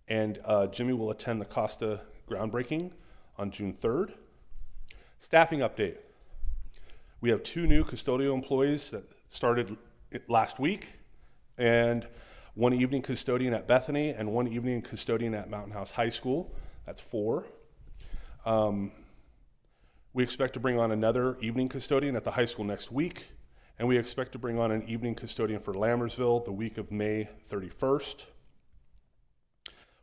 And Jimmy will attend the Costa groundbreaking on June 3rd. Staffing update. We have 2 new custodial employees that started last week, and 1 evening custodian at Bethany and 1 evening custodian at Mountain House High School. That's 4. We expect to bring on another evening custodian at the high school next week, and we expect to bring on an evening custodian for Lammersville the week of May 31st.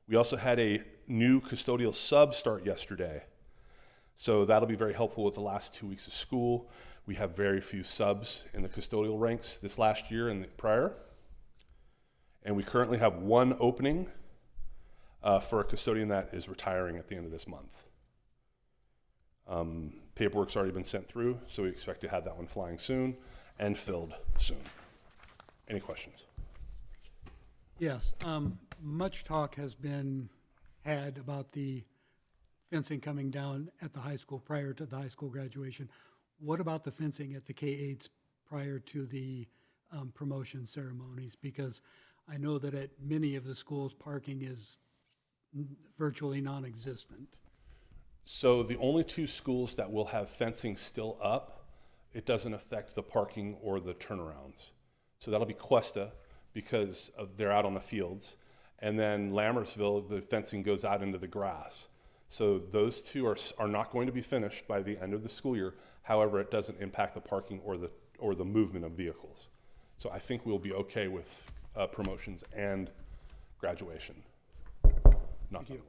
We also had a new custodial sub start yesterday, so that'll be very helpful with the last 2 weeks of school. We have very few subs in the custodial ranks this last year and the prior, and we currently have 1 opening for a custodian that is retiring at the end of this month. Paperwork's already been sent through, so we expect to have that one flying soon and filled soon. Any questions? Yes, much talk has been had about the fencing coming down at the high school prior to the high school graduation. What about the fencing at the K-8s prior to the promotion ceremonies? Because I know that at many of the schools, parking is virtually non-existent. So the only 2 schools that will have fencing still up, it doesn't affect the parking or the turnarounds. So that'll be Costa because they're out on the fields. And then Lammersville, the fencing goes out into the grass. So those 2 are not going to be finished by the end of the school year. However, it doesn't impact the parking or the movement of vehicles. So I think we'll be okay with promotions and graduation. Thank you.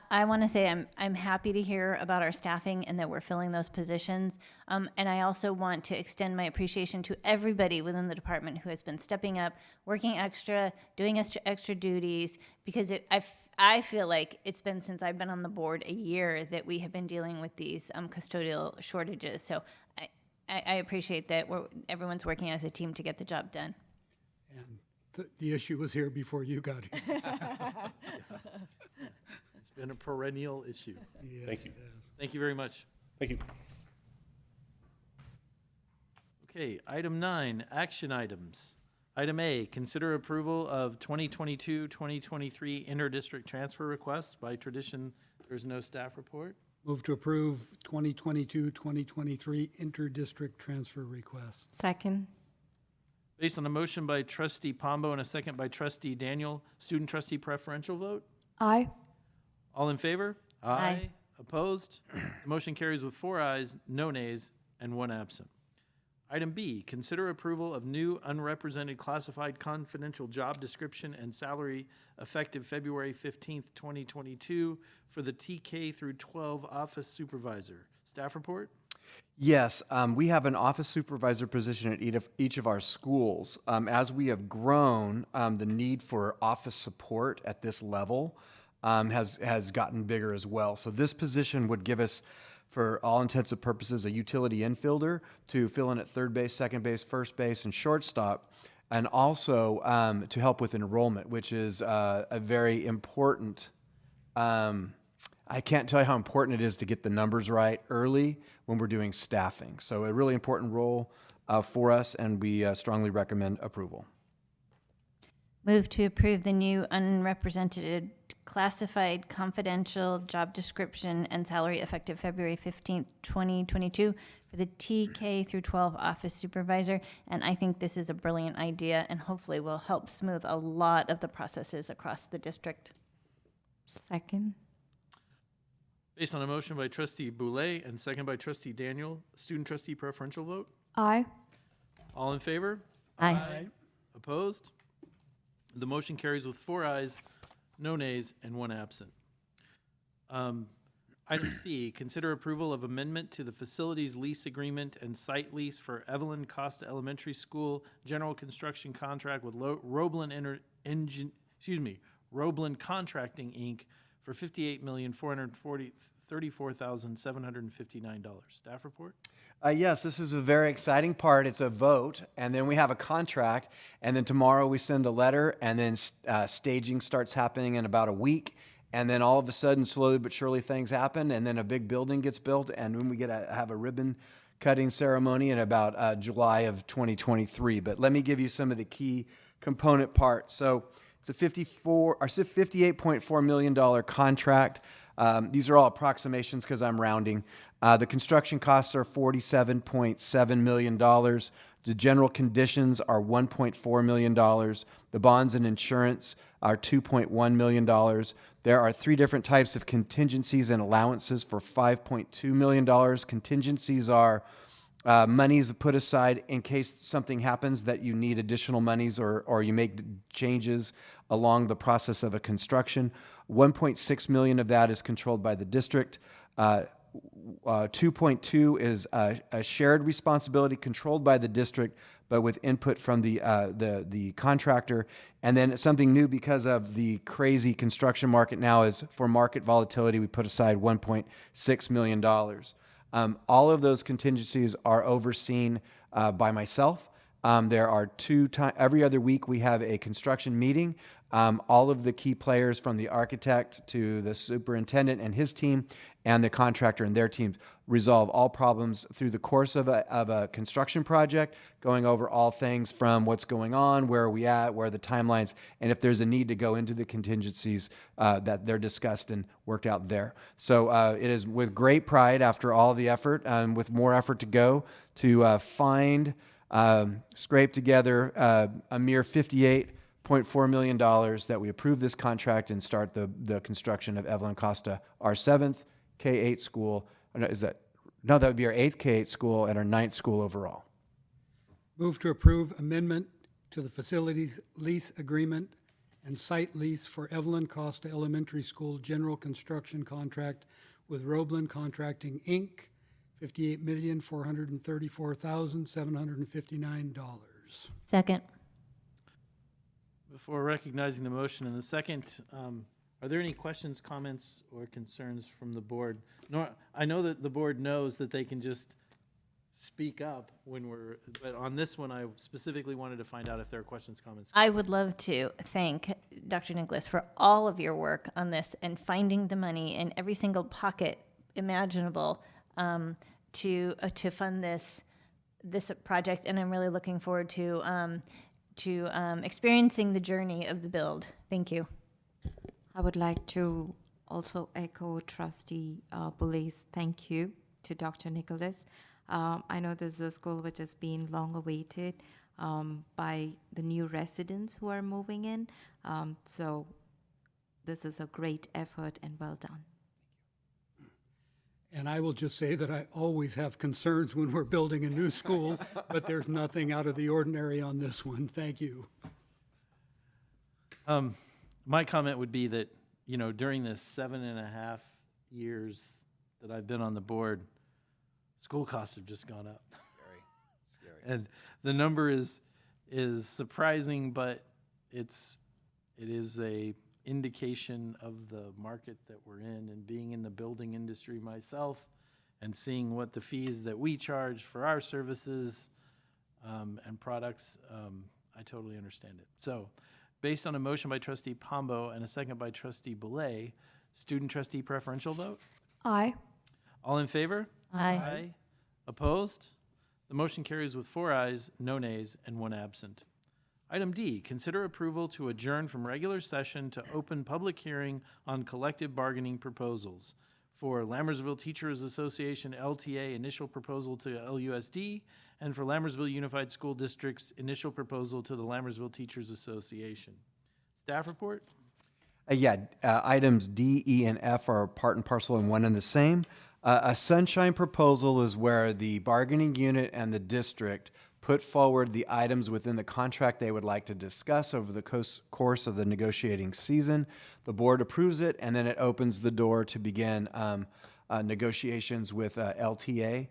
I want to say I'm happy to hear about our staffing and that we're filling those positions. And I also want to extend my appreciation to everybody within the department who has been stepping up, working extra, doing extra duties, because I feel like it's been since I've been on the board a year that we have been dealing with these custodial shortages. So I appreciate that everyone's working as a team to get the job done. And the issue was here before you got here. It's been a perennial issue. Yes, Thank you. Thank you very much. Thank you. Okay, item 9, action items. Item A, consider approval of 2022-2023 inter-district transfer requests. By tradition, there's no staff report. Move to approve 2022-2023 inter-district transfer requests. Second. Based on a motion by trustee Pombo and a second by trustee Daniel, student trustee preferential vote? Aye. All in favor? Aye. Opposed? The motion carries with 4 ayes, no nays, and 1 absent. Item B, consider approval of new unrepresented classified confidential job description and salary effective February 15th, 2022 for the TK through 12 office supervisor. Staff report? Yes, we have an office supervisor position at each of our schools. As we have grown, the need for office support at this level has gotten bigger as well. So this position would give us, for all intents and purposes, a utility infielder to fill in at third base, second base, first base, and shortstop, and also to help with enrollment, which is a very important. I can't tell you how important it is to get the numbers right early when we're doing staffing. So a really important role for us, and we strongly recommend approval. Move to approve the new unrepresented classified confidential job description and salary effective February 15th, 2022 for the TK through 12 office supervisor. And I think this is a brilliant idea and hopefully will help smooth a lot of the processes across the district. Second. Based on a motion by trustee Boulay and second by trustee Daniel, student trustee preferential vote. Aye. All in favor? Aye. Opposed? The motion carries with 4 ayes, no nays, and 1 absent. Item C, consider approval of amendment to the facilities lease agreement and site lease for Evelyn Costa Elementary School general construction contract with Roblin Roblin Contracting, Inc. for $58,434,759. Staff report? Yes, this is a very exciting part. It's a vote, and then we have a contract, and then tomorrow we send a letter, and then staging starts happening in about a week, and then all of a sudden, slowly but surely, things happen, and then a big building gets built, and then we get to have a ribbon cutting ceremony in about July of 2023. But let me give you some of the key component parts. So it's a $58.4 million contract. These are all approximations because I'm rounding. The construction costs are $47.7 million. The general conditions are $1.4 million. The bonds and insurance are $2.1 million. There are 3 different types of contingencies and allowances for $5.2 million. Contingencies are monies put aside in case something happens that you need additional monies or you make changes along the process of a construction. 1.6 million of that is controlled by the district. 2.2 is a shared responsibility controlled by the district, but with input from the contractor. And then something new because of the crazy construction market now is for market volatility, we put aside $1.6 million. All of those contingencies are overseen by myself. There are every other week we have a construction meeting. All of the key players from the architect to the superintendent and his team and the contractor and their teams resolve all problems through the course of a construction project, going over all things from what's going on, where are we at, where are the timelines, and if there's a need to go into the contingencies that they're discussed and worked out there. So it is with great pride after all the effort and with more effort to go to scrape together a mere $58.4 million that we approve this contract and start the construction of Evelyn Costa, our 7th K-8 school. That would be our 8th K-8 school and our 9th school overall. Move to approve amendment to the facilities lease agreement and site lease for Evelyn Costa Elementary School general construction contract with Roblin Contracting, Inc., $58,434,759. Second. Before recognizing the motion in the second, are there any questions, comments, or concerns from the board? I know that the board knows that they can just speak up but on this one, I specifically wanted to find out if there are questions, comments. I would love to thank Dr. Nicholas for all of your work on this and finding the money in every single pocket imaginable to fund this project, and I'm really looking forward to experiencing the journey of the build. Thank you. I would like to also echo Trustee Boulay's thank you to Dr. Nicholas. I know this is a school which has been long awaited by the new residents who are moving in. So this is a great effort and well done. And I will just say that I always have concerns when we're building a new school, but there's nothing out of the ordinary on this one. Thank you. My comment would be that, during the 7.5 years that I've been on the board, school costs have just gone up. Scary. And the number is surprising, but it is a indication of the market that we're in, and being in the building industry myself and seeing what the fees that we charge for our services and products, I totally understand it. So based on a motion by trustee Pombo and a second by trustee Boulay, student trustee preferential vote? Aye. All in favor? Aye. Opposed? The motion carries with 4 ayes, no nays, and 1 absent. Item D, consider approval to adjourn from regular session to open public hearing on collective bargaining proposals for Lammersville Teachers Association LTA initial proposal to LUSD, and for Lammersville Unified School District's initial proposal to the Lammersville Teachers Association. Staff report? Items D, E, and F are part and parcel and one and the same. A sunshine proposal is where the bargaining unit and the district put forward the items within the contract they would like to discuss over the course of the negotiating season. The board approves it, and then it opens the door to begin negotiations with LTA.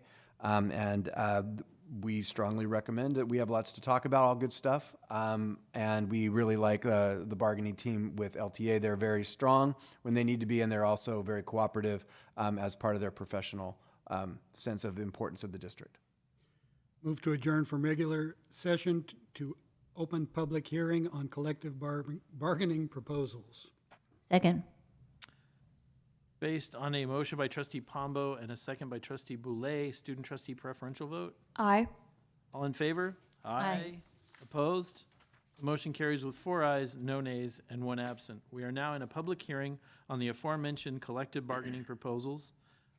We strongly recommend it. We have lots to talk about, all good stuff. And we really like the bargaining team with LTA. They're very strong when they need to be, and they're also very cooperative as part of their professional sense of importance of the district. Move to adjourn from regular session to open public hearing on collective bargaining proposals. Second. Based on a motion by trustee Pombo and a second by trustee Boulay, student trustee preferential vote. Aye. All in favor? Aye. Opposed? The motion carries with 4 ayes, no nays, and 1 absent. We are now in a public hearing on the aforementioned collective bargaining proposals.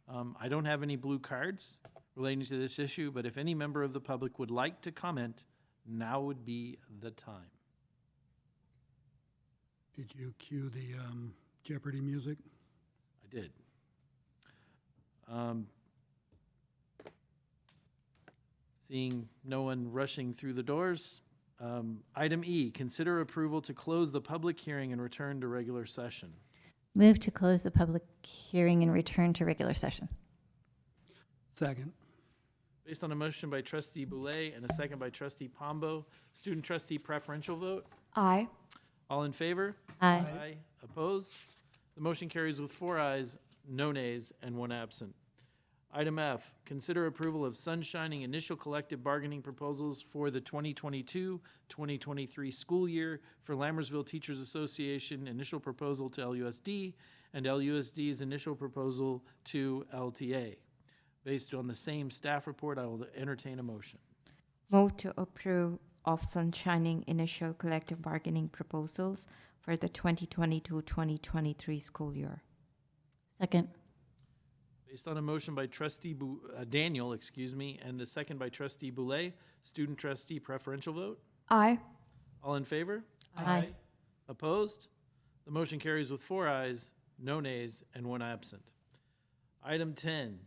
I don't have any blue cards relating to this issue, but if any member of the public would like to comment, now would be the time. Did you cue the Jeopardy music? I did. Seeing no one rushing through the doors, item E, consider approval to close the public hearing and return to regular session. Move to close the public hearing and return to regular session. Second. Based on a motion by trustee Boulay and a second by trustee Pombo, student trustee preferential vote. Aye. All in favor? Aye. Opposed? The motion carries with 4 ayes, no nays, and 1 absent. Item F, consider approval of sunshining initial collective bargaining proposals for the 2022-2023 school year for Lammersville Teachers Association initial proposal to LUSD and LUSD's initial proposal to LTA. Based on the same staff report, I will entertain a motion. Move to approve of sunshining initial collective bargaining proposals for the 2022-2023 school year. Second. Based on a motion by trustee Daniel, and a second by trustee Boulay, student trustee preferential vote. Aye. All in favor? Aye. Opposed? The motion carries with 4 ayes, no nays, and 1 absent. Item 10,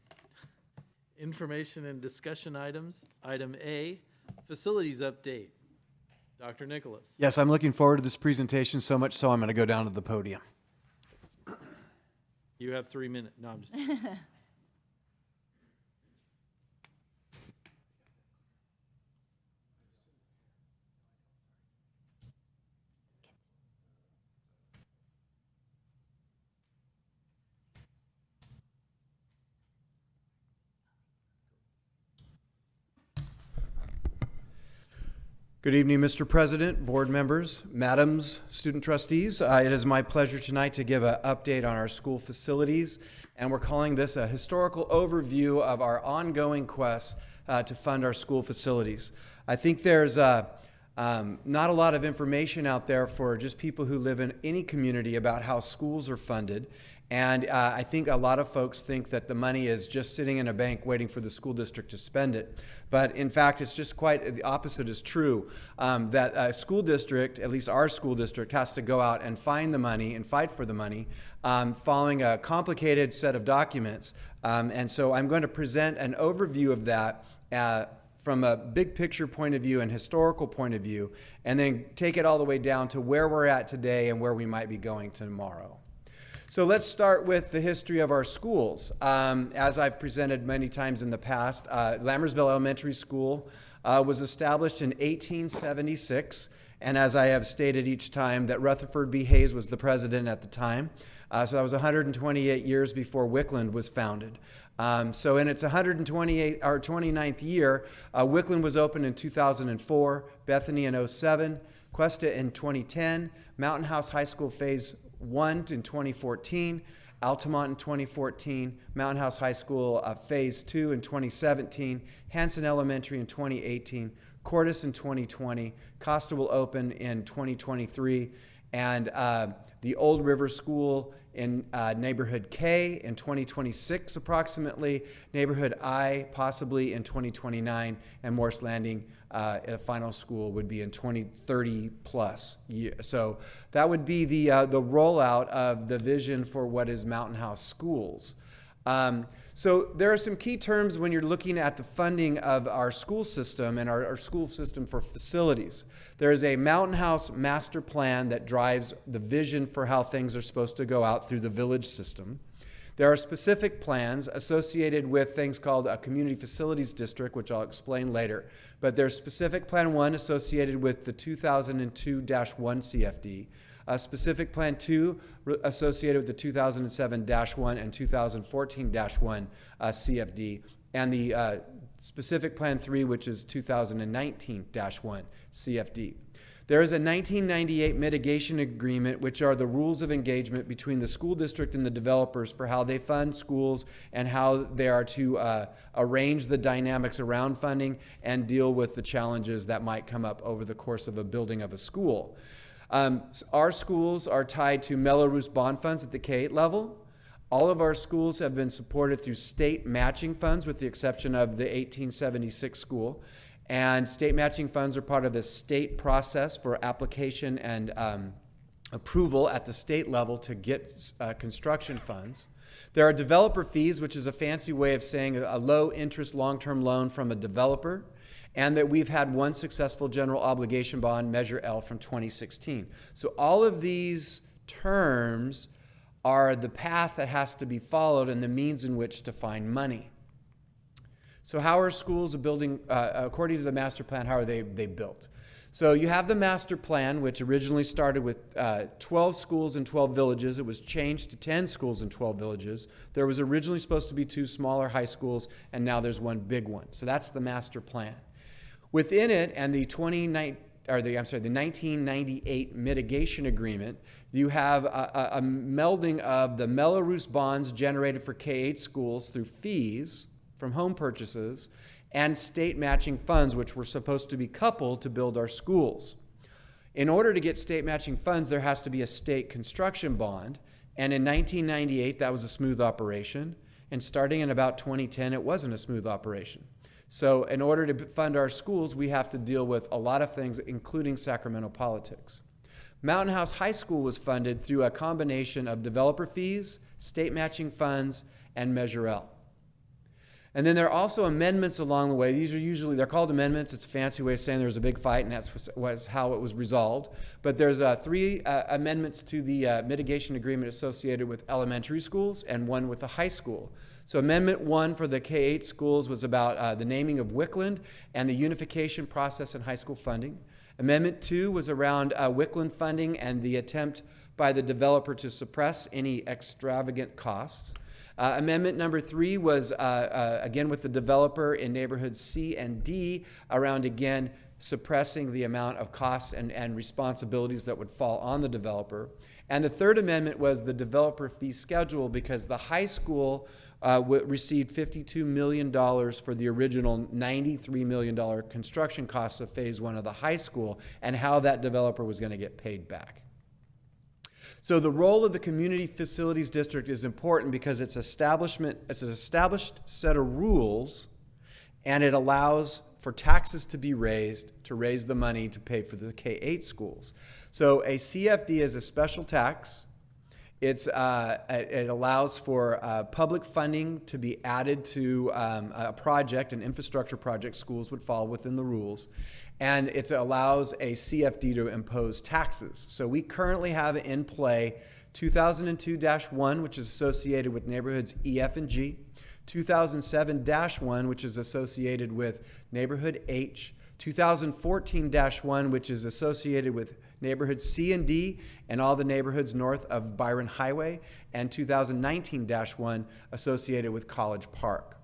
information and discussion items. Item A, facilities update. Dr. Nicholas. Yes, I'm looking forward to this presentation so much so I'm going to go down to the podium. You have 3 minutes. No, I'm just. Good evening, Mr. President, board members, madams, student trustees. It is my pleasure tonight to give an update on our school facilities, and we're calling this a historical overview of our ongoing quest to fund our school facilities. I think there's not a lot of information out there for just people who live in any community about how schools are funded. And I think a lot of folks think that the money is just sitting in a bank waiting for the school district to spend it. But in fact, it's just quite the opposite is true, that a school district, at least our school district, has to go out and find the money and fight for the money following a complicated set of documents. And so I'm going to present an overview of that from a big picture point of view and historical point of view, and then take it all the way down to where we're at today and where we might be going tomorrow. So let's start with the history of our schools. As I've presented many times in the past, Lammersville Elementary School was established in 1876, and as I have stated each time, that Rutherford B. Hayes was the president at the time. So that was 128 years before Wickland was founded. So in its 29th year, Wickland was opened in 2004, Bethany in 2007, Costa in 2010, Mountain House High School Phase 1 in 2014, Altamont in 2014, Mountain House High School Phase 2 in 2017, Hanson Elementary in 2018, Cordis in 2020, Costa will open in 2023, and the Old River School in Neighborhood K in 2026 approximately, Neighborhood I possibly in 2029, and Morris Landing, a final school, would be in 2030 plus. So that would be the rollout of the vision for what is Mountain House Schools. So there are some key terms when you're looking at the funding of our school system and our school system for facilities. There is a Mountain House master plan that drives the vision for how things are supposed to go out through the village system. There are specific plans associated with things called a community facilities district, which I'll explain later. But there's specific plan 1 associated with the 2002-1 CFD, a specific plan 2 associated with the 2007-1 and 2014-1 CFD, and the specific plan 3, which is 2019-1 CFD. There is a 1998 Mitigation Agreement, which are the rules of engagement between the school district and the developers for how they fund schools and how they are to arrange the dynamics around funding and deal with the challenges that might come up over the course of a building of a school. Our schools are tied to Melrose bond funds at the K-8 level. All of our schools have been supported through state matching funds, with the exception of the 1876 school. And state matching funds are part of the state process for application and approval at the state level to get construction funds. There are developer fees, which is a fancy way of saying a low interest long-term loan from a developer, and that we've had one successful general obligation bond, Measure L, from 2016. So all of these terms are the path that has to be followed and the means in which to find money. So how are schools building, according to the master plan, how are they built? So you have the master plan, which originally started with 12 schools in 12 villages. It was changed to 10 schools in 12 villages. There was originally supposed to be 2 smaller high schools, and now there's one big one. So that's the master plan. Within it, and the 1998 Mitigation Agreement, you have a melding of the Melrose bonds generated for K-8 schools through fees from home purchases and state matching funds, which were supposed to be coupled to build our schools. In order to get state matching funds, there has to be a state construction bond, and in 1998, that was a smooth operation, and starting in about 2010, it wasn't a smooth operation. So in order to fund our schools, we have to deal with a lot of things, including Sacramento politics. Mountain House High School was funded through a combination of developer fees, state matching funds, and Measure L. And then there are also amendments along the way. These are usually, they're called amendments. It's a fancy way of saying there was a big fight, and that's how it was resolved. But there's 3 amendments to the mitigation agreement associated with elementary schools and one with the high school. So Amendment 1 for the K-8 schools was about the naming of Wickland and the unification process in high school funding. Amendment 2 was around Wickland funding and the attempt by the developer to suppress any extravagant costs. Amendment number 3 was, again, with the developer in neighborhoods C and D around, again, suppressing the amount of costs and responsibilities that would fall on the developer. And the third amendment was the developer fee schedule, because the high school received $52 million for the original $93 million construction costs of phase 1 of the high school, and how that developer was going to get paid back. So the role of the Community Facilities District is important because it's an established set of rules, and it allows for taxes to be raised to raise the money to pay for the K-8 schools. So a CFD is a special tax. It allows for public funding to be added to a project, an infrastructure project. Schools would fall within the rules. And it allows a CFD to impose taxes. So we currently have in play 2002-1, which is associated with neighborhoods E, F, and G, 2007-1, which is associated with neighborhood H, 2014-1, which is associated with neighborhoods C and D and all the neighborhoods north of Byron Highway, and 2019-1 associated with College Park.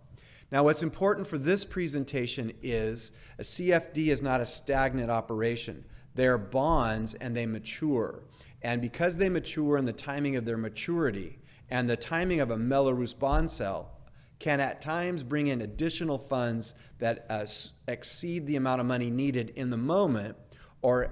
Now, what's important for this presentation is a CFD is not a stagnant operation. They're bonds and they mature. And because they mature and the timing of their maturity and the timing of a Melrose bond sale can at times bring in additional funds that exceed the amount of money needed in the moment, or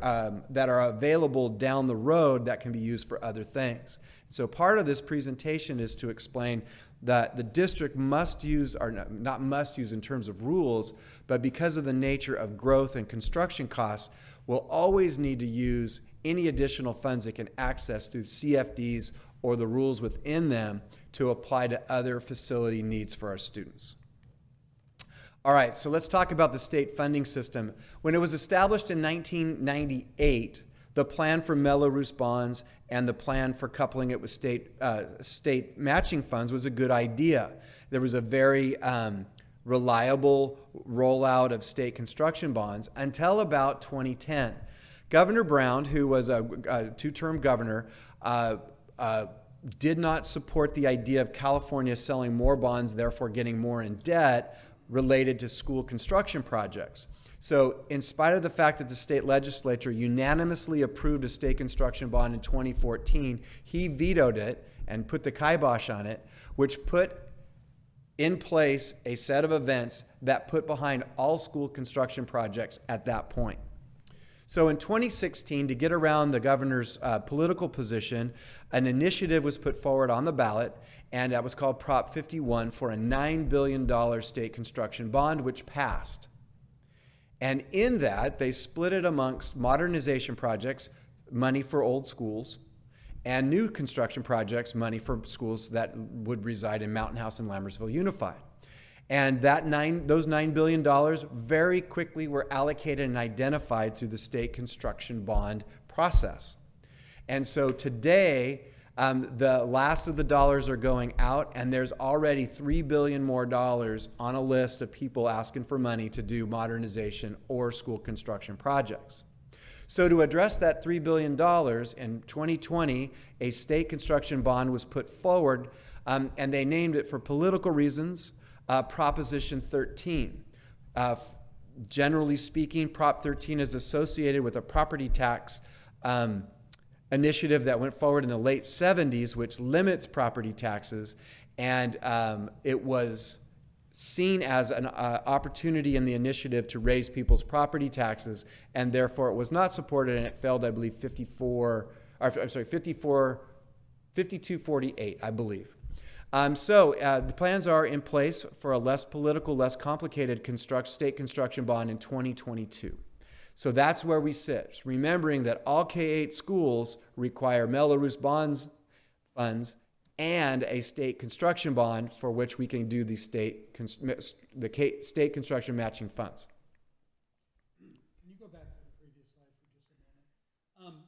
that are available down the road that can be used for other things. So part of this presentation is to explain that the district must use, or not must use in terms of rules, but because of the nature of growth and construction costs, will always need to use any additional funds it can access through CFDs or the rules within them to apply to other facility needs for our students. All right, so let's talk about the state funding system. When it was established in 1998, the plan for Mello-Roos bonds and the plan for coupling it with state matching funds was a good idea. There was a very reliable rollout of state construction bonds until about 2010. Governor Brown, who was a two-term governor, did not support the idea of California selling more bonds, therefore getting more in debt related to school construction projects. So in spite of the fact that the state legislature unanimously approved a state construction bond in 2014, he vetoed it and put the kibosh on it, which put in place a set of events that put behind all school construction projects at that point. So in 2016, to get around the governor's political position, an initiative was put forward on the ballot, and that was called Prop 51 for a $9 billion state construction bond, which passed. And in that, they split it amongst modernization projects, money for old schools, and new construction projects, money for schools that would reside in Mountain House and Lammersville Unified. And those $9 billion very quickly were allocated and identified through the state construction bond process. And so today, the last of the dollars are going out, and there's already $3 billion more on a list of people asking for money to do modernization or school construction projects. So to address that $3 billion, in 2020, a state construction bond was put forward, and they named it, for political reasons, Proposition 13. Generally speaking, Prop 13 is associated with a property tax initiative that went forward in the late 70s, which limits property taxes, and it was seen as an opportunity in the initiative to raise people's property taxes, and therefore it was not supported, and it failed, I believe, 5248, I believe. So the plans are in place for a less political, less complicated state construction bond in 2022. So that's where we sit, remembering that all K-8 schools require Mello-Roos bonds funds and a state construction bond for which we can do the state construction matching funds. Can you go back to the previous slide for just a moment?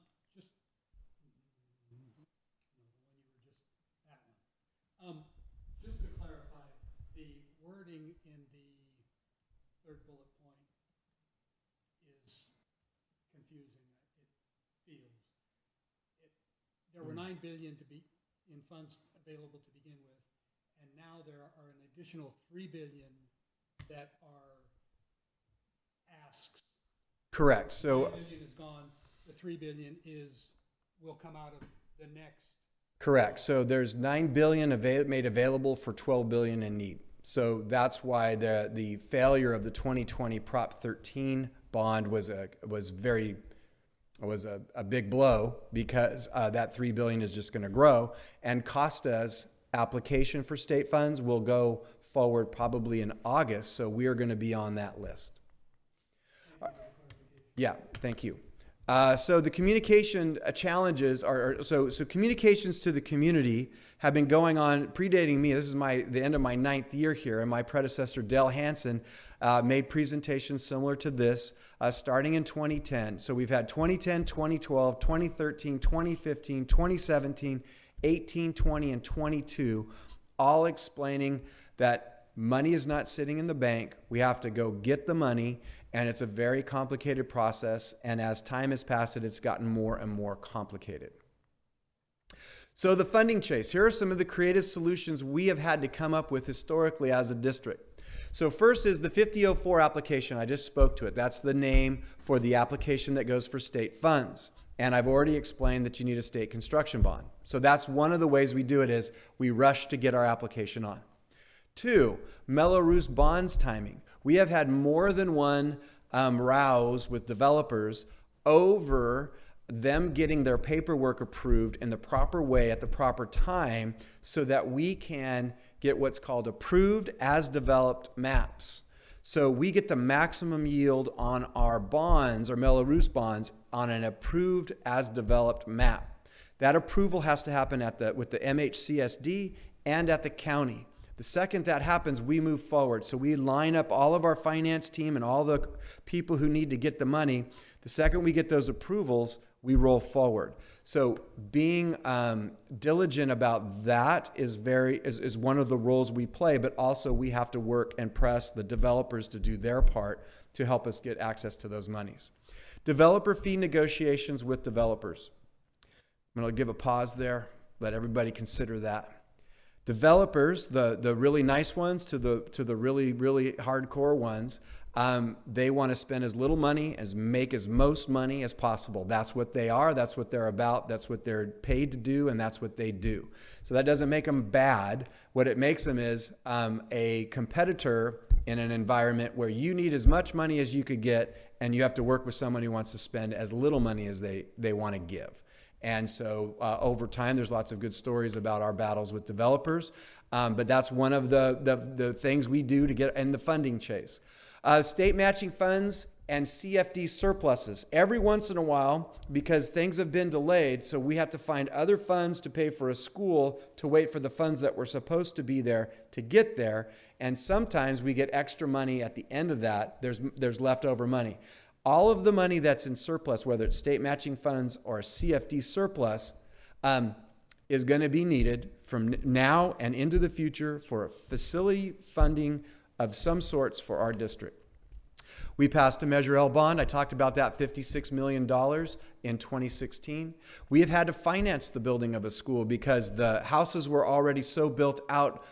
Just to clarify, the wording in the third bullet point is confusing. It feels. There were $9 billion in funds available to begin with, and now there are an additional $3 billion that are asks. Correct. So $9 billion is gone. The $3 billion will come out of the next. correct. So there's $9 billion made available for $12 billion in need. So that's why the failure of the 2020 Prop 13 bond was a big blow, because that $3 billion is just going to grow, and Costa's application for state funds will go forward probably in August, so we are going to be on that list. Yeah, thank you. So the communication challenges are, so communications to the community have been going on, predating me. This is the end of my 9th year here, and my predecessor, Dell Hansen, made presentations similar to this starting in 2010. So we've had 2010, 2012, 2013, 2015, 2017, 18, 20, and 22, all explaining that money is not sitting in the bank. We have to go get the money, and it's a very complicated process, and as time has passed, it's gotten more and more complicated. So the funding chase. Here are some of the creative solutions we have had to come up with historically as a district. So first is the 5004 application. I just spoke to it. That's the name for the application that goes for state funds. And I've already explained that you need a state construction bond. So that's one of the ways we do it, is we rush to get our application on. 2, Mello-Roos bonds timing. We have had more than one rows with developers over them getting their paperwork approved in the proper way at the proper time so that we can get what's called approved as developed maps. So we get the maximum yield on our bonds, our Mello-Roos bonds, on an approved as developed map. That approval has to happen with the MHCSD and at the county. The second that happens, we move forward. So we line up all of our finance team and all the people who need to get the money. The second we get those approvals, we roll forward. So being diligent about that is one of the roles we play, but also we have to work and press the developers to do their part to help us get access to those monies. Developer fee negotiations with developers. I'm going to give a pause there, let everybody consider that. Developers, the really nice ones to the really, really hardcore ones, they want to spend as little money, make as most money as possible. That's what they are. That's what they're about. That's what they're paid to do, and that's what they do. So that doesn't make them bad. What it makes them is a competitor in an environment where you need as much money as you could get, and you have to work with someone who wants to spend as little money as they want to give. And so over time, there's lots of good stories about our battles with developers. But that's one of the things we do to get in the funding chase. State matching funds and CFD surpluses. Every once in a while, because things have been delayed, so we have to find other funds to pay for a school to wait for the funds that were supposed to be there to get there. And sometimes we get extra money at the end of that. There's leftover money. All of the money that's in surplus, whether it's state matching funds or a CFD surplus, is going to be needed from now and into the future for facility funding of some sorts for our district. We passed a Measure L bond. I talked about that, $56 million in 2016. We have had to finance the building of a school because the houses were already so built out.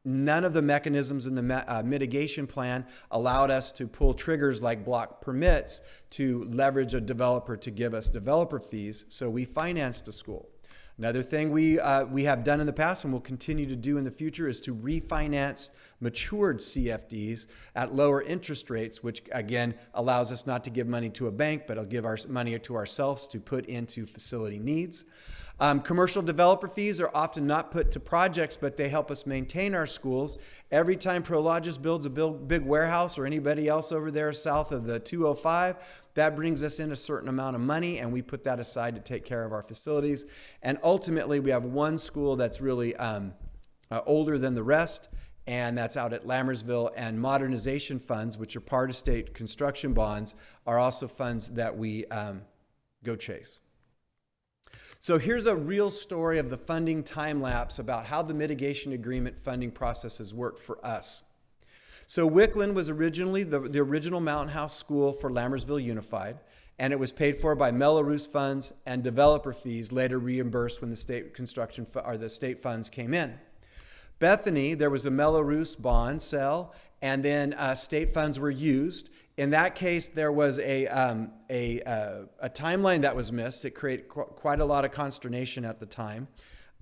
None of the mechanisms in the mitigation plan allowed us to pull triggers like block permits to leverage a developer to give us developer fees, so we financed a school. Another thing we have done in the past and will continue to do in the future is to refinance matured CFDs at lower interest rates, which again allows us not to give money to a bank, but it'll give our money to ourselves to put into facility needs. Commercial developer fees are often not put to projects, but they help us maintain our schools. Every time Prologis builds a big warehouse or anybody else over there south of the 205, that brings us in a certain amount of money, and we put that aside to take care of our facilities. And ultimately, we have one school that's really older than the rest, and that's out at Lammersville. And modernization funds, which are part of state construction bonds, are also funds that we go chase. So here's a real story of the funding time lapse about how the mitigation agreement funding process has worked for us. So Wickland was originally the original Mountain House school for Lammersville Unified, and it was paid for by Mello-Roos funds and developer fees, later reimbursed when the state construction or the state funds came in. Bethany, there was a Mello-Roos bond sale, and then state funds were used. In that case, there was a timeline that was missed. It created quite a lot of consternation at the time.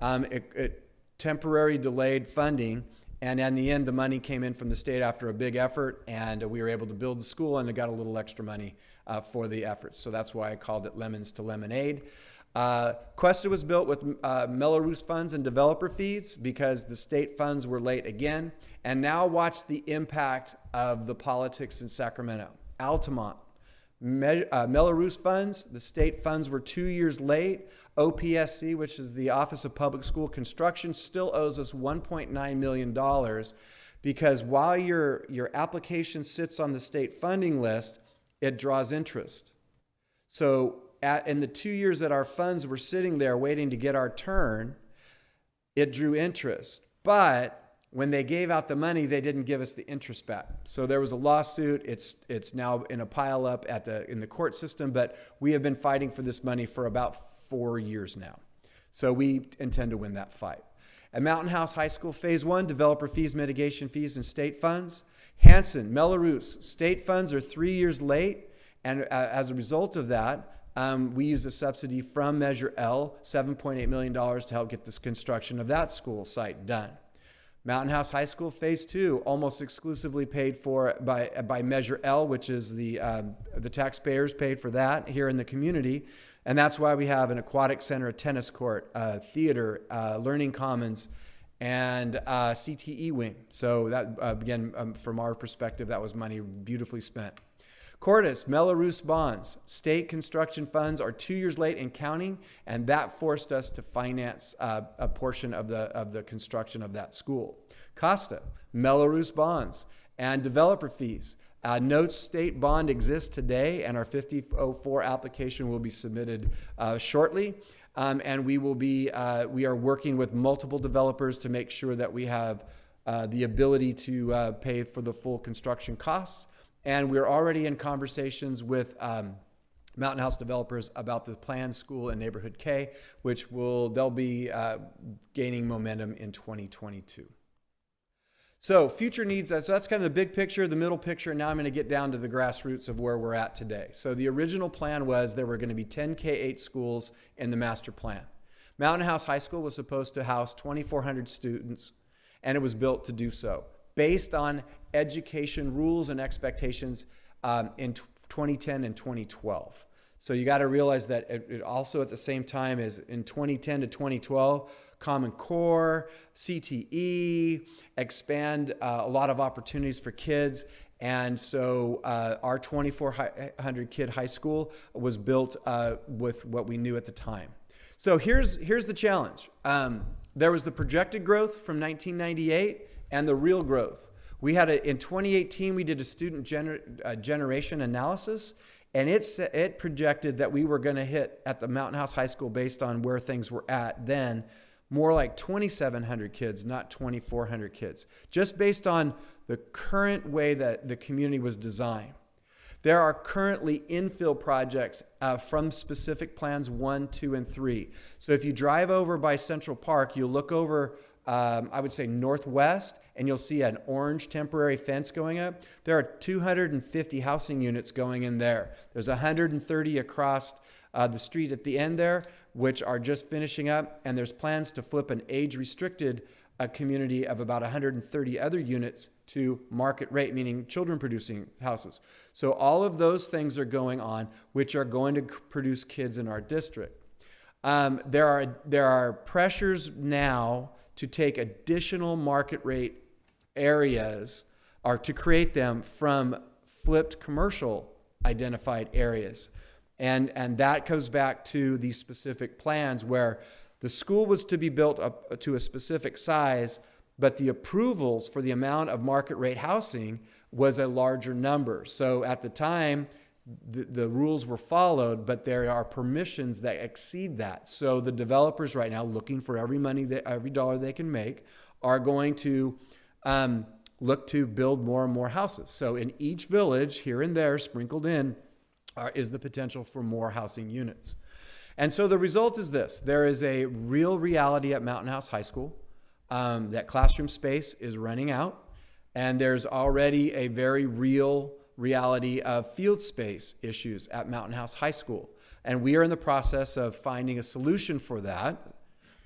It temporarily delayed funding, and in the end, the money came in from the state after a big effort, and we were able to build the school, and it got a little extra money for the efforts. So that's why I called it Lemons to Lemonade. Costa was built with Mello-Roos funds and developer fees because the state funds were late again. And now watch the impact of the politics in Sacramento. Altamont, Mello-Roos funds, the state funds were 2 years late. OPSC, which is the Office of Public School Construction, still owes us $1.9 million because while your application sits on the state funding list, it draws interest. So in the 2 years that our funds were sitting there waiting to get our turn, it drew interest. But when they gave out the money, they didn't give us the interest back. So there was a lawsuit. It's now in a pile up in the court system, but we have been fighting for this money for about 4 years now. So we intend to win that fight. At Mountain House High School, Phase 1, developer fees, mitigation fees, and state funds. Hanson, Mello-Roos, state funds are 3 years late, and as a result of that, we use a subsidy from Measure L, $7.8 million to help get this construction of that school site done. Mountain House High School Phase 2, almost exclusively paid for by Measure L, which is the taxpayers paid for that here in the community. And that's why we have an aquatic center, a tennis court, theater, learning commons, and CTE wing. So that, again, from our perspective, that was money beautifully spent. Cordis, Melrose bonds, state construction funds are 2 years late in counting, and that forced us to finance a portion of the construction of that school. Costa, Melrose bonds, and developer fees. No state bond exists today, and our 5004 application will be submitted shortly. And we are working with multiple developers to make sure that we have the ability to pay for the full construction costs. And we're already in conversations with Mountain House developers about the planned school in Neighborhood K, which they'll be gaining momentum in 2022. So future needs, so that's kind of the big picture, the middle picture, and now I'm going to get down to the grassroots of where we're at today. So the original plan was there were going to be 10 K-8 schools in the master plan. Mountain House High School was supposed to house 2,400 students, and it was built to do so, based on education rules and expectations in 2010 and 2012. So you got to realize that it also at the same time as in 2010 to 2012, Common Core, CTE, expand a lot of opportunities for kids. And so our 2,400 kid high school was built with what we knew at the time. So here's the challenge. There was the projected growth from 1998 and the real growth. We had in 2018, we did a student generation analysis, and it projected that we were going to hit at the Mountain House High School, based on where things were at then, more like 2,700 kids, not 2,400 kids, just based on the current way that the community was designed. There are currently infill projects from specific plans 1, 2, and 3. So if you drive over by Central Park, you'll look over, I would say northwest, and you'll see an orange temporary fence going up. There are 250 housing units going in there. There's 130 across the street at the end there, which are just finishing up, and there's plans to flip an age-restricted community of about 130 other units to market rate, meaning children-producing houses. So all of those things are going on, which are going to produce kids in our district. There are pressures now to take additional market rate areas, or to create them from flipped commercial identified areas. And that goes back to these specific plans where the school was to be built up to a specific size, but the approvals for the amount of market rate housing was a larger number. So at the time, the rules were followed, but there are permissions that exceed that. So the developers right now, looking for every dollar they can make, are going to look to build more and more houses. So in each village, here and there, sprinkled in, is the potential for more housing units. And so the result is this. There is a real reality at Mountain House High School that classroom space is running out, and there's already a very real reality of field space issues at Mountain House High School. And we are in the process of finding a solution for that,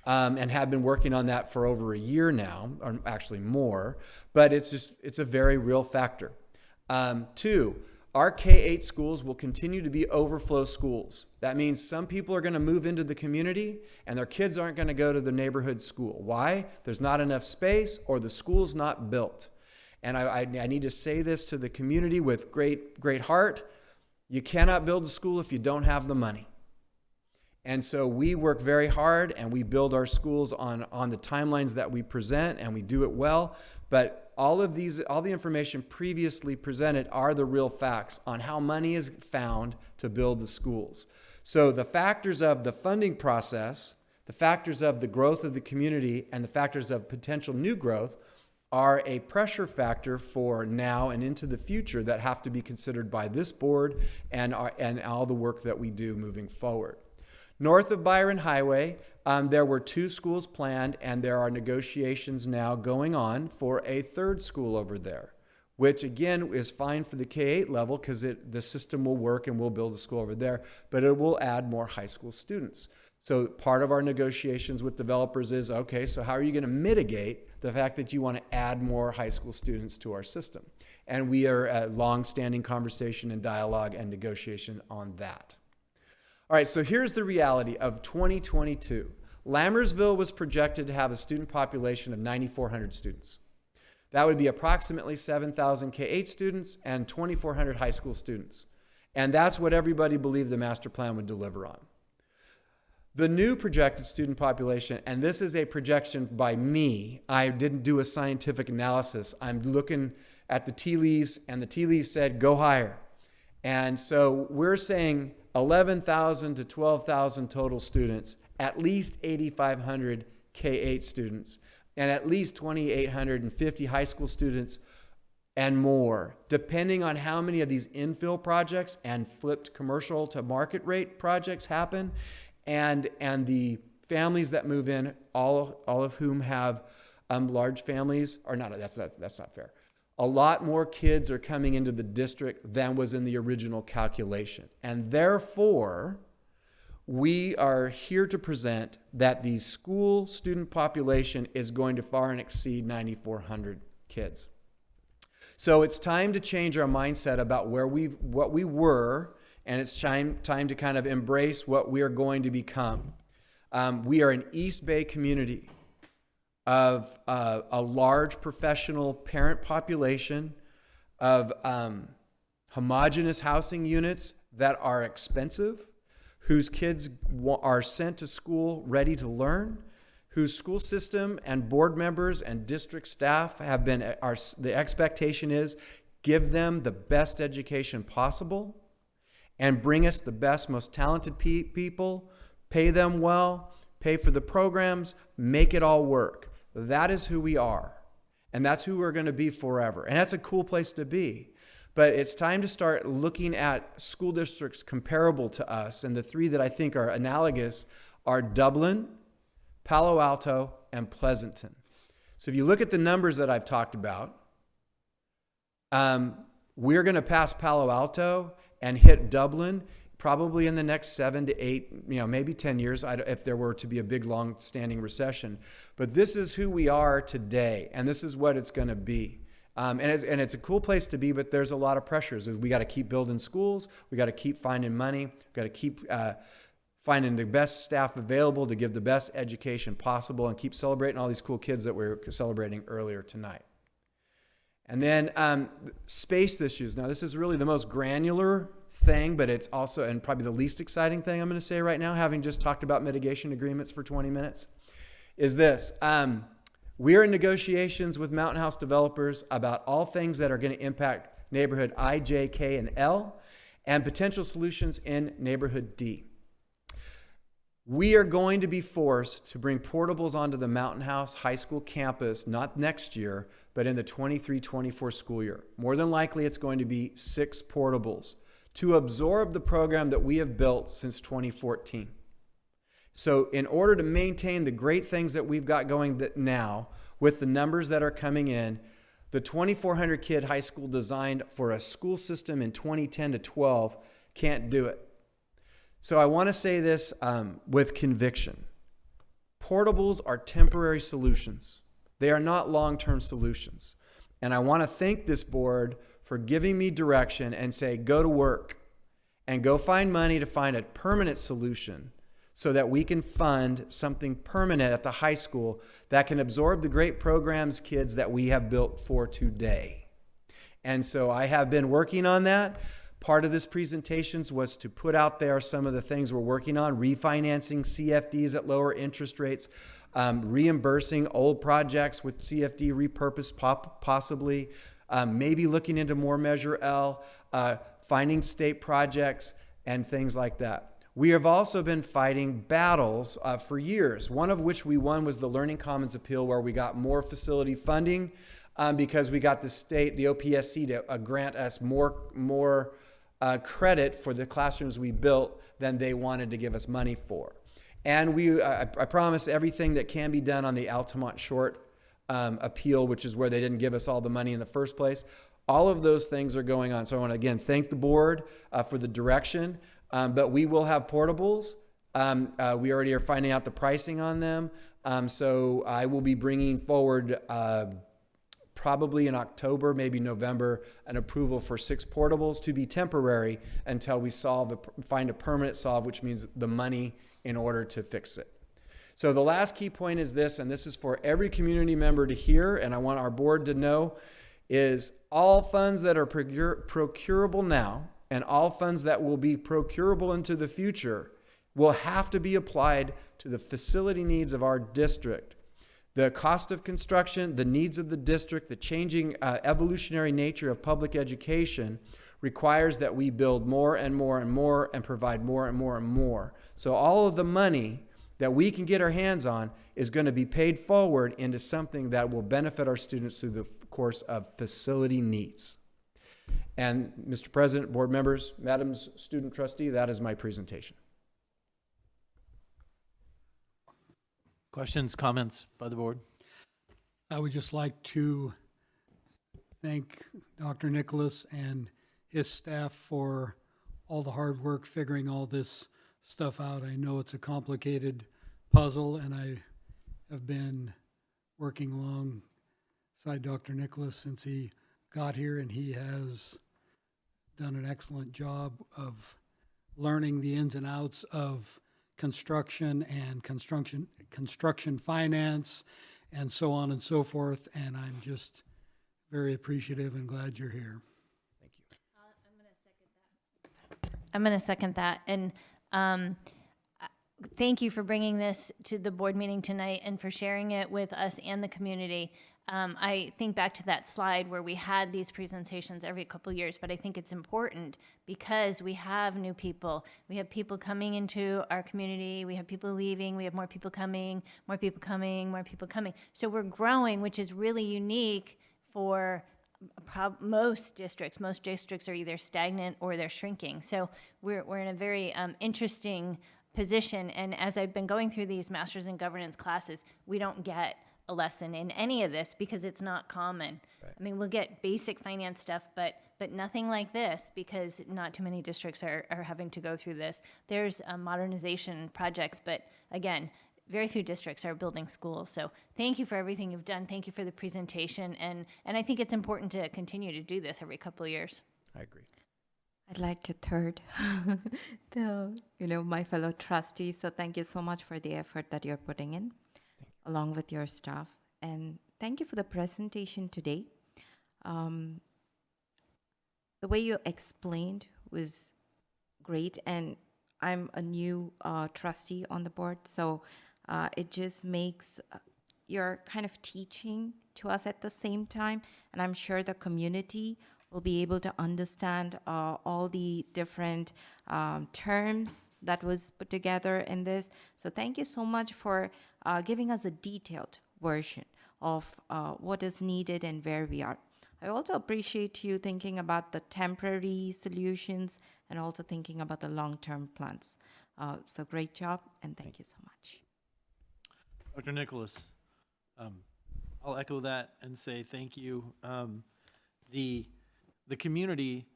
and have been working on that for over a year now, or actually more, but it's a very real factor. 2, our K-8 schools will continue to be overflow schools. That means some people are going to move into the community and their kids aren't going to go to the neighborhood school. Why? There's not enough space, or the school's not built. And I need to say this to the community with great heart. You cannot build a school if you don't have the money. And so we work very hard, and we build our schools on the timelines that we present, and we do it well. But all the information previously presented are the real facts on how money is found to build the schools. So the factors of the funding process, the factors of the growth of the community, and the factors of potential new growth are a pressure factor for now and into the future that have to be considered by this board and all the work that we do moving forward. North of Byron Highway, there were 2 schools planned, and there are negotiations now going on for a 3rd school over there, which again is fine for the K-8 level because the system will work and we'll build a school over there, but it will add more high school students. So part of our negotiations with developers is, okay, so how are you going to mitigate the fact that you want to add more high school students to our system? And we are at long-standing conversation and dialogue and negotiation on that. All right, so here's the reality of 2022. Lammersville was projected to have a student population of 9,400 students. That would be approximately 7,000 K-8 students and 2,400 high school students. And that's what everybody believed the master plan would deliver on. The new projected student population, and this is a projection by me, I didn't do a scientific analysis. I'm looking at the tea leaves, and the tea leaves said, go higher. And so we're saying 11,000 to 12,000 total students, at least 8,500 K-8 students, and at least 2,850 high school students and more, depending on how many of these infill projects and flipped commercial to market rate projects happen, and the families that move in, all of whom have large families, or not, that's not fair. A lot more kids are coming into the district than was in the original calculation. And therefore, we are here to present that the school student population is going to far and exceed 9,400 kids. So it's time to change our mindset about what we were, and it's time to kind of embrace what we are going to become. We are an East Bay community of a large professional parent population, of homogeneous housing units that are expensive, whose kids are sent to school ready to learn, whose school system and board members and district staff have been, the expectation is, give them the best education possible and bring us the best, most talented people, pay them well, pay for the programs, make it all work. That is who we are. And that's who we're going to be forever. And that's a cool place to be. But it's time to start looking at school districts comparable to us. And the three that I think are analogous are Dublin, Palo Alto, and Pleasanton. So if you look at the numbers that I've talked about, we're going to pass Palo Alto and hit Dublin probably in the next 7 to 8, maybe 10 years, if there were to be a big, long-standing recession. But this is who we are today, and this is what it's going to be. And it's a cool place to be, but there's a lot of pressures. We got to keep building schools. We got to keep finding money. We got to keep finding the best staff available to give the best education possible, and keep celebrating all these cool kids that we were celebrating earlier tonight. And then space issues. Now, this is really the most granular thing, but it's also, and probably the least exciting thing I'm going to say right now, having just talked about mitigation agreements for 20 minutes, is this. We are in negotiations with Mountain House developers about all things that are going to impact neighborhood I, J, K, and L, and potential solutions in neighborhood D. We are going to be forced to bring portables onto the Mountain House High School campus, not next year, but in the 23-24 school year. More than likely, it's going to be 6 portables to absorb the program that we have built since 2014. So in order to maintain the great things that we've got going now, with the numbers that are coming in, the 2,400 kid high school designed for a school system in 2010 to 12 can't do it. So I want to say this with conviction. Portables are temporary solutions. They are not long-term solutions. And I want to thank this board for giving me direction and say, go to work and go find money to find a permanent solution so that we can fund something permanent at the high school that can absorb the great programs, kids, that we have built for today. And so I have been working on that. Part of this presentation was to put out there some of the things we're working on: refinancing CFDs at lower interest rates, reimbursing old projects with CFD repurposed possibly, maybe looking into more Measure L, finding state projects and things like that. We have also been fighting battles for years, one of which we won was the Learning Commons appeal, where we got more facility funding because we got the state, the OPSC, to grant us more credit for the classrooms we built than they wanted to give us money for. And I promise everything that can be done on the Altamont Short appeal, which is where they didn't give us all the money in the first place. All of those things are going on. So I want to again thank the board for the direction. But we will have portables We already are finding out the pricing on them. So I will be bringing forward probably in October, maybe November, an approval for 6 portables to be temporary until we find a permanent solve, which means the money in order to fix it. So the last key point is this, and this is for every community member to hear, and I want our board to know, is all funds that are procurable now and all funds that will be procurable into the future will have to be applied to the facility needs of our district. The cost of construction, the needs of the district, the changing evolutionary nature of public education requires that we build more and more and more and provide more and more and more. So all of the money that we can get our hands on is going to be paid forward into something that will benefit our students through the course of facility needs. And Mr. President, board members, Madam's student trustee, that is my presentation. Questions, comments by the board? I would just like to thank Dr. Nicholas and his staff for all the hard work figuring all this stuff out. I know it's a complicated puzzle, and I have been working alongside Dr. Nicholas since he got here, and he has done an excellent job of learning the ins and outs of construction and construction finance and so on and so forth, and I'm just very appreciative and glad you're here. Thank you. I'm going to second that. And thank you for bringing this to the board meeting tonight and for sharing it with us and the community. I think back to that slide where we had these presentations every couple years, but I think it's important because we have new people. We have people coming into our community. We have people leaving. We have more people coming, more people coming, more people coming. So we're growing, which is really unique for most districts. Most districts are either stagnant or they're shrinking. So we're in a very interesting position. And as I've been going through these Masters in Governance classes, we don't get a lesson in any of this because it's not common. Right. I mean, we'll get basic finance stuff, but nothing like this because not too many districts are having to go through this. There's modernization projects, but again, very few districts are building schools. So thank you for everything you've done. Thank you for the presentation. And I think it's important to continue to do this every couple of years. I agree. I'd like to third my fellow trustees. So thank you so much for the effort that you're putting in along with your staff. And thank you for the presentation today. The way you explained was great. And I'm a new trustee on the board. So it just makes your kind of teaching to us at the same time. And I'm sure the community will be able to understand all the different terms that was put together in this. So thank you so much for giving us a detailed version of what is needed and where we are. I also appreciate you thinking about the temporary solutions and also thinking about the long-term plans. So great job, and thank you so much. Dr. Nicholas, I'll echo that and say thank you. The community,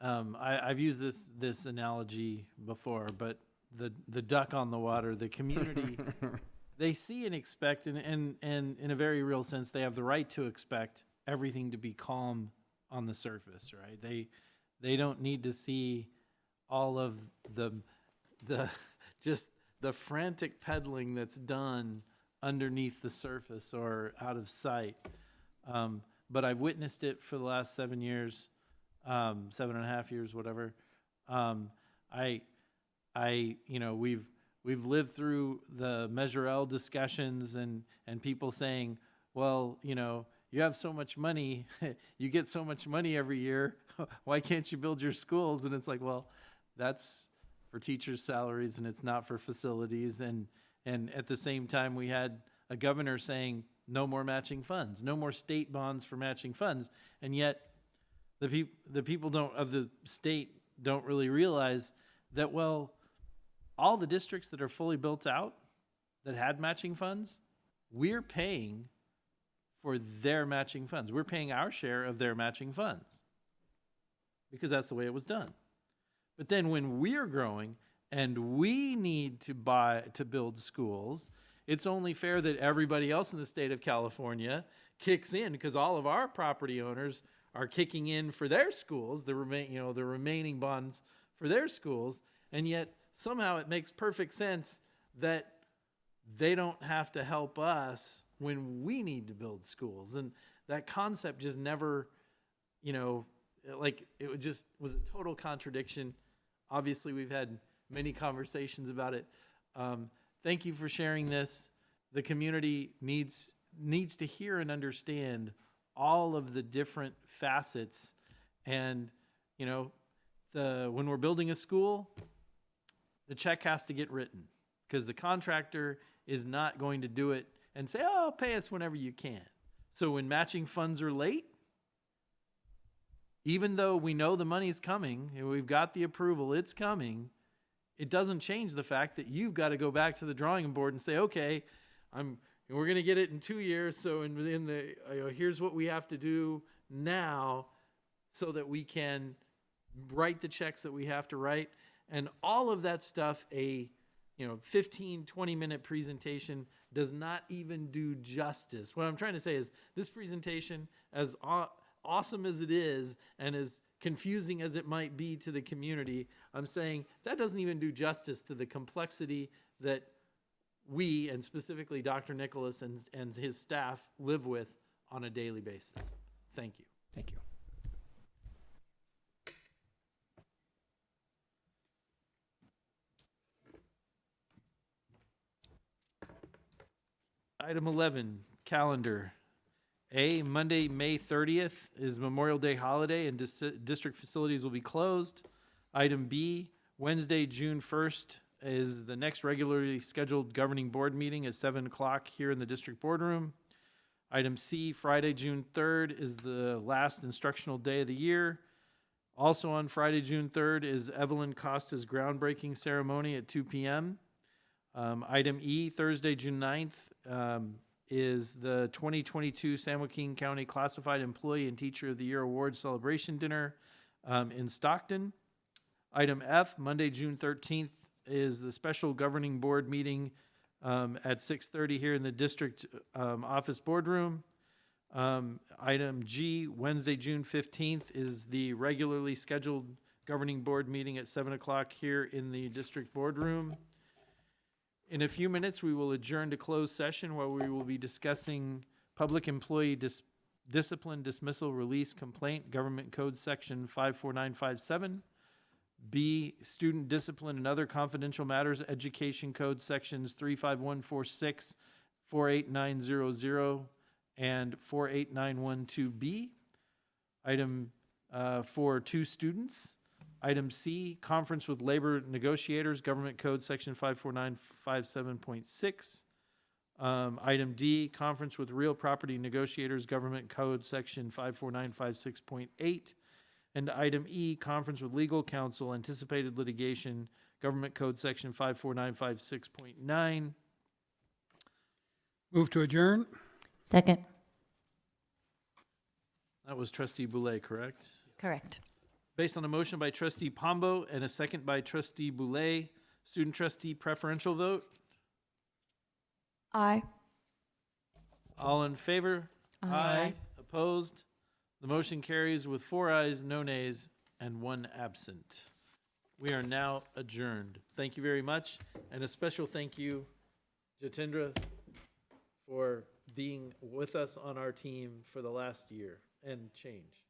I've used this analogy before, but the duck on the water, the community, they see and expect, and in a very real sense, they have the right to expect everything to be calm on the surface, right? They don't need to see all of the just the frantic peddling that's done underneath the surface or out of sight. But I've witnessed it for the last 7 years, 7.5 years, whatever. We've lived through the Measure L discussions and people saying, well, you have so much money, you get so much money every year, why can't you build your schools? And it's like, well, that's for teachers' salaries and it's not for facilities. And at the same time, we had a governor saying, no more matching funds, no more state bonds for matching funds. And yet the people of the state don't really realize that, well, all the districts that are fully built out that had matching funds, we're paying for their matching funds. We're paying our share of their matching funds because that's the way it was done. But then when we're growing, and we need to build schools, it's only fair that everybody else in the state of California kicks in, because all of our property owners are kicking in for their schools, the remaining bonds for their schools, and yet somehow it makes perfect sense that they don't have to help us when we need to build schools. And that concept just never, like, it just was a total contradiction. Obviously, we've had many conversations about it. Thank you for sharing this. The community needs to hear and understand all of the different facets. And, when we're building a school, the check has to get written, because the contractor is not going to do it and say, oh, pay us whenever you can. So when matching funds are late, even though we know the money's coming and we've got the approval, it's coming, it doesn't change the fact that you've got to go back to the drawing board and say, okay, we're going to get it in 2 years. So here's what we have to do now so that we can write the checks that we have to write. And all of that stuff, 15, 20-minute presentation does not even do justice. What I'm trying to say is this presentation, as awesome as it is and as confusing as it might be to the community, I'm saying that doesn't even do justice to the complexity that we, and specifically Dr. Nicholas and his staff, live with on a daily basis. Thank you. Thank you. Item 11, calendar. Monday, May 30th is Memorial Day holiday and district facilities will be closed. Item B, Wednesday, June 1st is the next regularly scheduled governing board meeting at 7 o'clock here in the district boardroom. Item C, Friday, June 3rd is the last instructional day of the year. Also on Friday, June 3rd is Evelyn Costa's groundbreaking ceremony at 2 p.m. Item E, Thursday, June 9th, is the 2022 San Joaquin County Classified Employee and Teacher of the Year Award Celebration Dinner in Stockton. Item F, Monday, June 13th, is the special governing board meeting at 6:30 here in the district office boardroom. Item G, Wednesday, June 15th, is the regularly scheduled governing board meeting at 7 o'clock here in the district boardroom. In a few minutes, we will adjourn to closed session where we will be discussing public employee discipline, dismissal, release, complaint, Government Code Section 54957. B, student discipline and other confidential matters, Education Code Sections 35146, 48900, and 48912B. Item for 2 students. Item C, conference with labor negotiators, Government Code Section 54957.6. Item D, conference with real property negotiators, Government Code Section 54956.8. And item E, conference with legal counsel, anticipated litigation, Government Code Section 54956.9. Move to adjourn. Second. That was Trustee Boulay, correct? Correct. Based on a motion by Trustee Pombo and a second by Trustee Boulay, student trustee preferential vote. Aye. All in favor? Aye. Opposed? The motion carries with 4 ayes, no nays, and 1 absent. We are now adjourned. Thank you very much, and a special thank you, Jatendra, for being with us on our team for the last year and change.